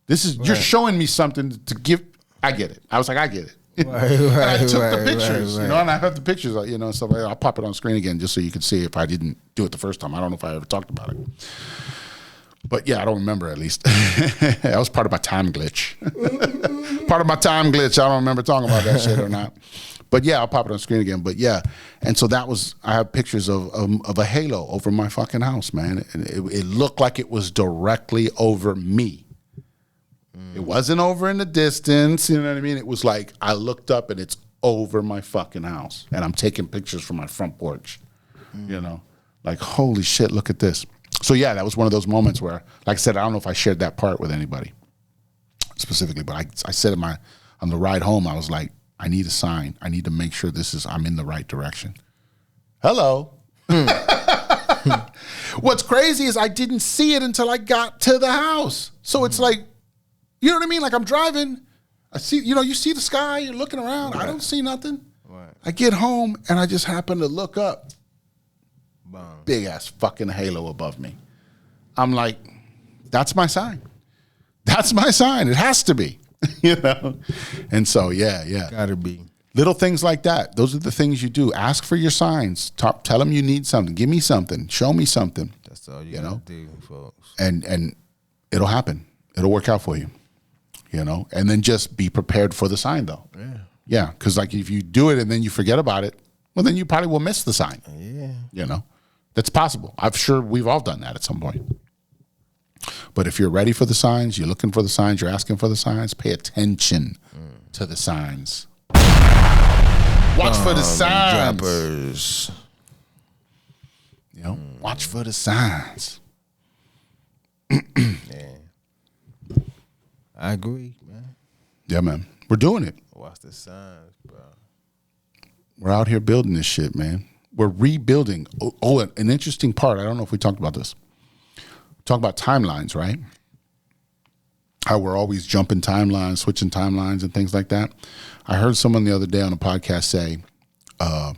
You're showing me something to give. I get it. I was like, I get it. Right, and I took the right, pictures, right. and I have the pictures, and stuff like that. I'll pop it on screen again just so you can see if I didn't do it the first time. I don't know if I ever talked about it. But yeah, I don't remember at least. That was part of my time glitch. Part of my time glitch. I don't remember talking about that shit or not. But yeah, I'll pop it on screen again. But yeah, and so I have pictures of a halo over my fucking house, man. And it looked like it was directly over me. It wasn't over in the distance, you know what I mean? It was like I looked up and it's over my fucking house. And I'm taking pictures from my front porch, like, holy shit, look at this. So yeah, that was one of those moments where, like I said, I don't know if I shared that part with anybody specifically, but I said on the ride home, I was like, I need a sign. I need to make sure I'm in the right direction. Hello. What's crazy is I didn't see it until I got to the house. So it's like, you know what I mean? Like, I'm driving, I see, you see the sky, you're looking around, right. I don't see nothing. Right. I get home and I just happen to look up. Bomb. Big ass fucking halo above me. I'm like, that's my sign. That's my sign. It has to be, And so, yeah. Gotta be. Little things like that. Those are the things you do. Ask for your signs. Tell them you need something. Give me something. Show me something. That's all you gotta do, folks. And it'll happen. It'll work out for you. And then just be prepared for the sign, though. Yeah. Yeah, because like if you do it and then you forget about it, well, then you probably will miss the sign. Yeah. That's possible. I'm sure we've all done that at some point. But if you're ready for the signs, you're looking for the signs, you're asking for the signs, pay attention to the signs. Watch for the signs. Droppers. Watch for the signs. Yeah. I agree, man. Yeah, man. We're doing it. Watch the signs, bro. We're out here building this shit, man. We're rebuilding. Oh, an interesting part. I don't know if we talked about this. Talk about timelines, right? How we're always jumping timelines, switching timelines and things like that. I heard someone the other day on a podcast say, I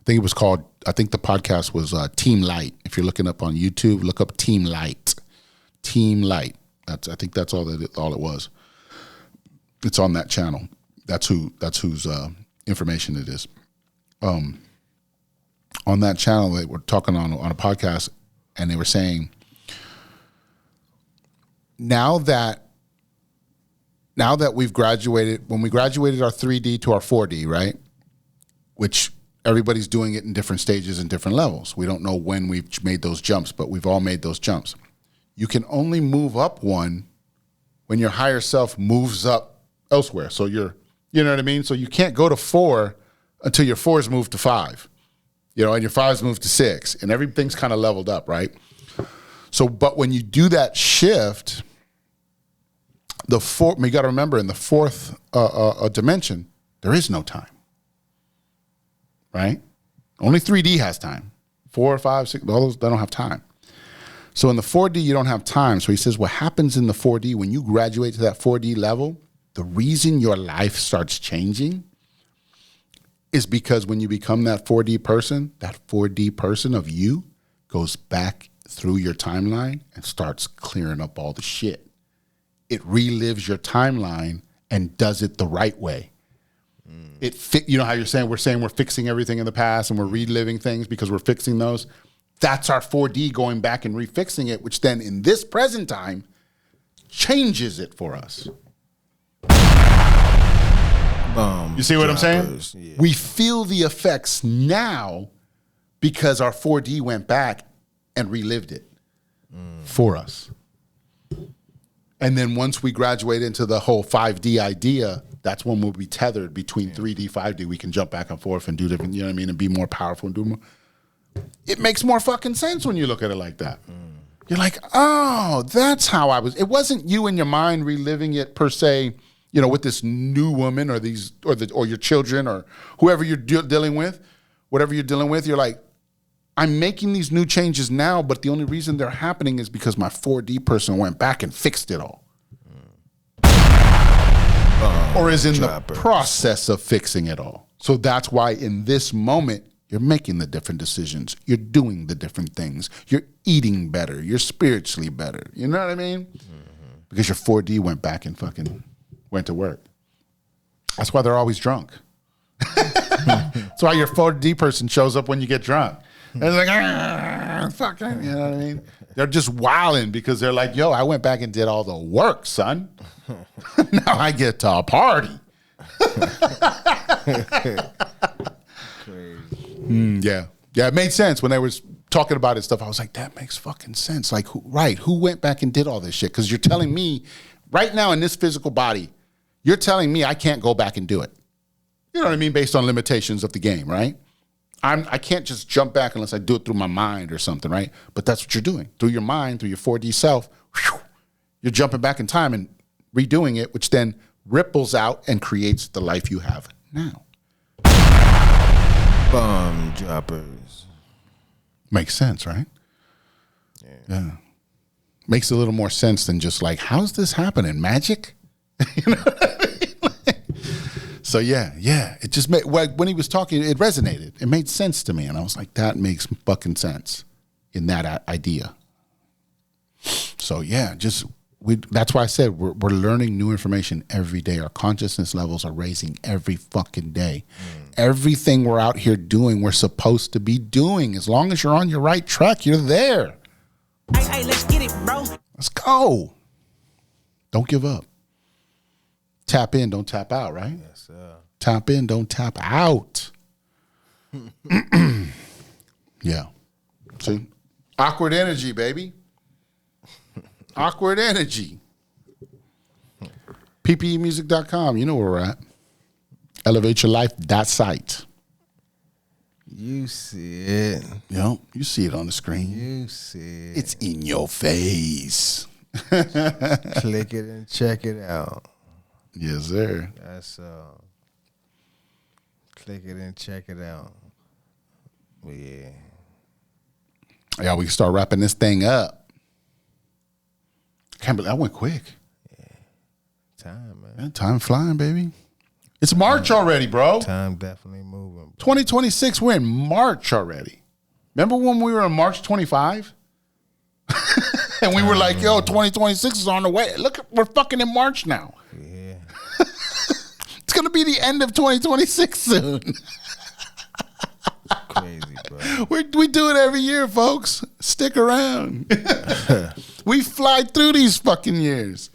think the podcast was Team Light. If you're looking up on YouTube, look up Team Light. Team Light. I think that's all it was. It's on that channel. That's whose information it is. On that channel, they were talking on a podcast, and they were saying, now that we've graduated, when we graduated our 3D to our 4D, right? Which everybody's doing it in different stages and different levels. We don't know when we've made those jumps, but we've all made those jumps. You can only move up one when your higher self moves up elsewhere. So you know what I mean? So you can't go to 4 until your 4's moved to 5, and your 5's moved to 6, and everything's kind of leveled up, right? So, but when you do that shift, you got to remember in the fourth dimension, there is no time, right? Only 3D has time. 4, 5, 6, all those, they don't have time. So in the 4D, you don't have time. So he says what happens in the 4D, when you graduate to that 4D level, the reason your life starts changing is because when you become that 4D person of you goes back through your timeline and starts clearing up all the shit. It relives your timeline and does it the right way. You know how you're saying we're fixing everything in the past and we're reliving things because we're fixing those? That's our 4D going back and refixing it, which then in this present time changes it for us. You see what I'm saying? Yeah. We feel the effects now because our 4D went back and relived it for us. And then once we graduate into the whole 5D idea, that's when we'll be tethered between 3D, 5D. We can jump back and forth and do different, you know what I mean, and be more powerful and do more. It makes more fucking sense when you look at it like that. You're like, oh, that's how I was. It wasn't you in your mind reliving it per se, you know, with this new woman or or your children or whoever you're dealing with, whatever you're dealing with. You're like, I'm making these new changes now, but the only reason they're happening is because my 4D person went back and fixed it all. Or is in the process of fixing it all. So that's why in this moment, you're making the different decisions. You're doing the different things. You're eating better. You're spiritually better. You know what I mean? Because your 4D went back and fucking went to work. That's why they're always drunk. That's why your 4D person shows up when you get drunk. They're like, fucking, you know what I mean? They're just wilding because they're like, yo, I went back and did all the work, son. Now I get to party. Yeah. Yeah, it made sense when they were talking about it stuff. I was like, that makes fucking sense. Like, who went back and did all this shit? Because you're telling me right now in this physical body, you're telling me I can't go back and do it. You know what I mean? Based on limitations of the game, right? I can't just jump back unless I do it through my mind or something, right? But that's what you're doing. Through your mind, through your 4D self, you're jumping back in time and redoing it, which then ripples out and creates the life you have now. Bomb droppers. Makes sense, right? Yeah. Makes a little more sense than just like, how's this happening? Magic? You know what I mean? So yeah. It just made, when he was talking, it resonated. It made sense to me. And I was like, that makes fucking sense in that idea. So yeah, that's why I said we're learning new information every day. Our consciousness levels are raising every fucking day. Everything we're out here doing, we're supposed to be doing. As long as you're on your right track, you're there. Hey, let's get it, bro. Let's go. Don't give up. Tap in, don't tap out, right? Yes, sir. Tap in, don't tap out. Yeah. See? Awkward energy, baby. Awkward energy. ppeintox.com. You know where we're at. Elevate your life, that site. You see it. Yep, you see it on the screen. You see it. It's in your face. Click it and check it out. Yes, sir. That's click it and check it out. But yeah. Yeah, we can start wrapping this thing up. Can't believe that went quick. Time, man. Yeah, time flying, baby. It's March already, bro. Time definitely moving. Bro. 2026, we're in March already. Remember when we were in March 25? And we were like, yo, 2026 is on the way. Look, we're fucking in March now. Yeah. It's going to be the end of 2026 soon. Crazy, bro. We do it every year, folks. Stick around. We fly through these fucking years.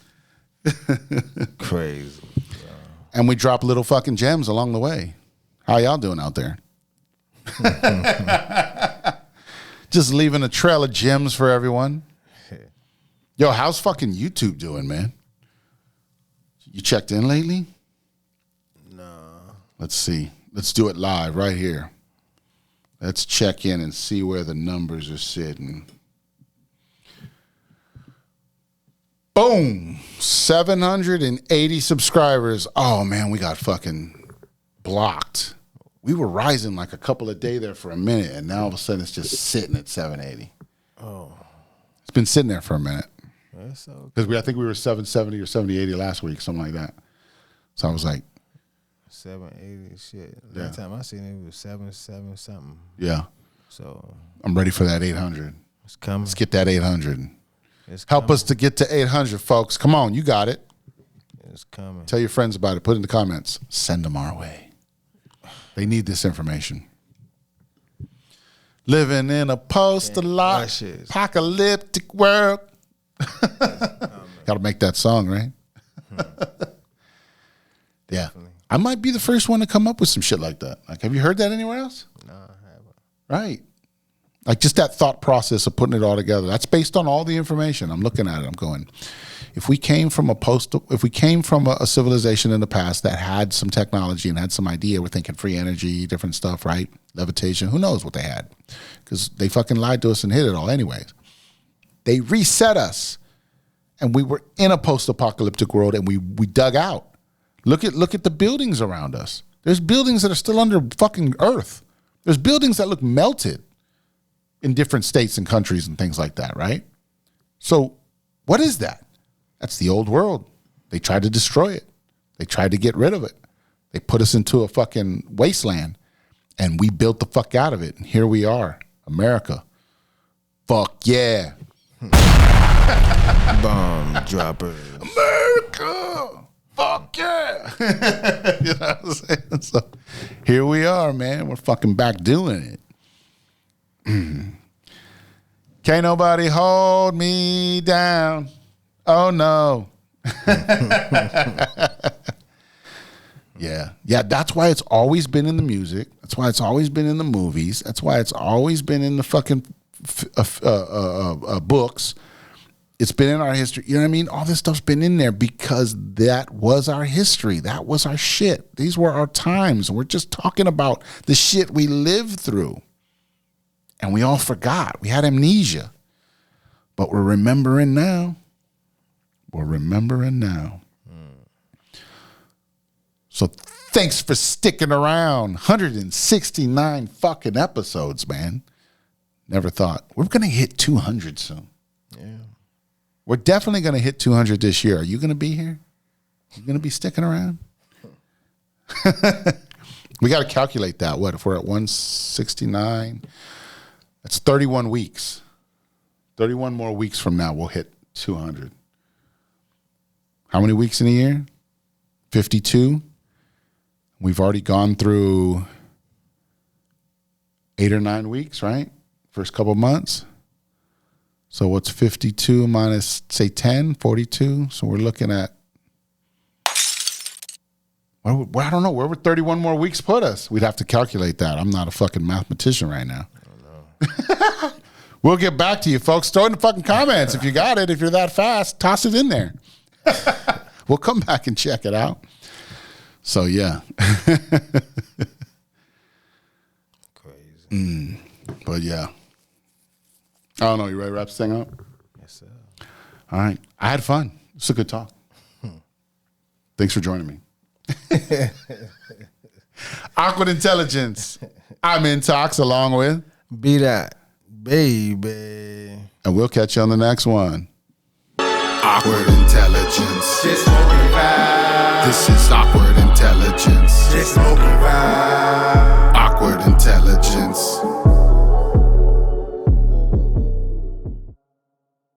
Crazy. And we drop little fucking gems along the way. How y'all doing out there? Just leaving a trail of gems for everyone. Yo, how's fucking YouTube doing, man? You checked in lately? No. Let's see. Let's do it live right here. Let's check in and see where the numbers are sitting. Boom. 780 subscribers. Oh, man, we got fucking blocked. we were rising like a couple a day there for a minute, and now all of a sudden it's just sitting at 780. Oh. It's been sitting there for a minute. That's so Because I think we were 770 or 7080 last week, something like that. So I was like, 780 shit. Yeah. Last time I seen it was 77 something. yeah, So I'm ready for that 800. it's coming. Let's get that 800. It's Help coming. us to get to 800, folks. Come on, you got it. It's coming. Tell your friends about it. Put it in the comments. Send them our way. They need this information. Living in a post-apocalyptic world. Got to make that song, right? Yeah. I might be the first one to come up with some shit like that. Like, have you heard that anywhere else? No, I haven't. Right. Like just that thought process of putting it all together. That's based on all the information. I'm looking at it. I'm going, if we came from a civilization in the past that had some technology and had some idea, we're thinking free energy, different stuff, right? Levitation. Who knows what they had? Because they fucking lied to us and hid it all anyways. They reset us. And we were in a post-apocalyptic world and we dug out. Look at the buildings around us. There's buildings that are still under fucking earth. There's buildings that look melted in different states and countries and things like that, right? So what is that? That's the old world. They tried to destroy it. They tried to get rid of it. They put us into a fucking wasteland and we built the fuck out of it. And here we are, America. Fuck yeah. Bomb dropper. America. Fuck yeah. You know what I'm saying? So here we are, man. We're fucking back doing it. Can't nobody hold me down. Oh no. Yeah. That's why it's always been in the music. That's why it's always been in the movies. That's why it's always been in the fucking books. It's been in our history. You know what I mean? All this stuff's been in there because that was our history. That was our shit. These were our times. And we're just talking about the shit we lived through. And we all forgot. We had amnesia. But we're remembering now. We're remembering now. So thanks for sticking around. 169 fucking episodes, man. Never thought. We're going to hit 200 soon. Yeah. We're definitely going to hit 200 this year. Are you going to be here? You going to be sticking around? We got to calculate that. What, if we're at 169? That's 31 weeks. 31 more weeks from now, we'll hit 200. How many weeks in a year? 52. We've already gone through 8 or 9 weeks, right? First couple months. So what's 52 minus, say, 10, 42? So we're looking at, well, I don't know. Where would 31 more weeks put us? We'd have to calculate that. I'm not a fucking mathematician right now. I don't know. We'll get back to you, folks. Throw it in the fucking comments. If you got it, if you're that fast, toss it in there. We'll come back and check it out. So, yeah. Crazy. But, yeah. I don't know. You ready to wrap this thing up? Yes, sir. All right. I had fun. It's a good talk. Thanks for joining me. Awkward Intelligence. I'm Intox along with BDot, baby. And we'll catch you on the next one. Awkward Intelligence. Just smoking vibe. This is Awkward Intelligence. Just smoking vibe.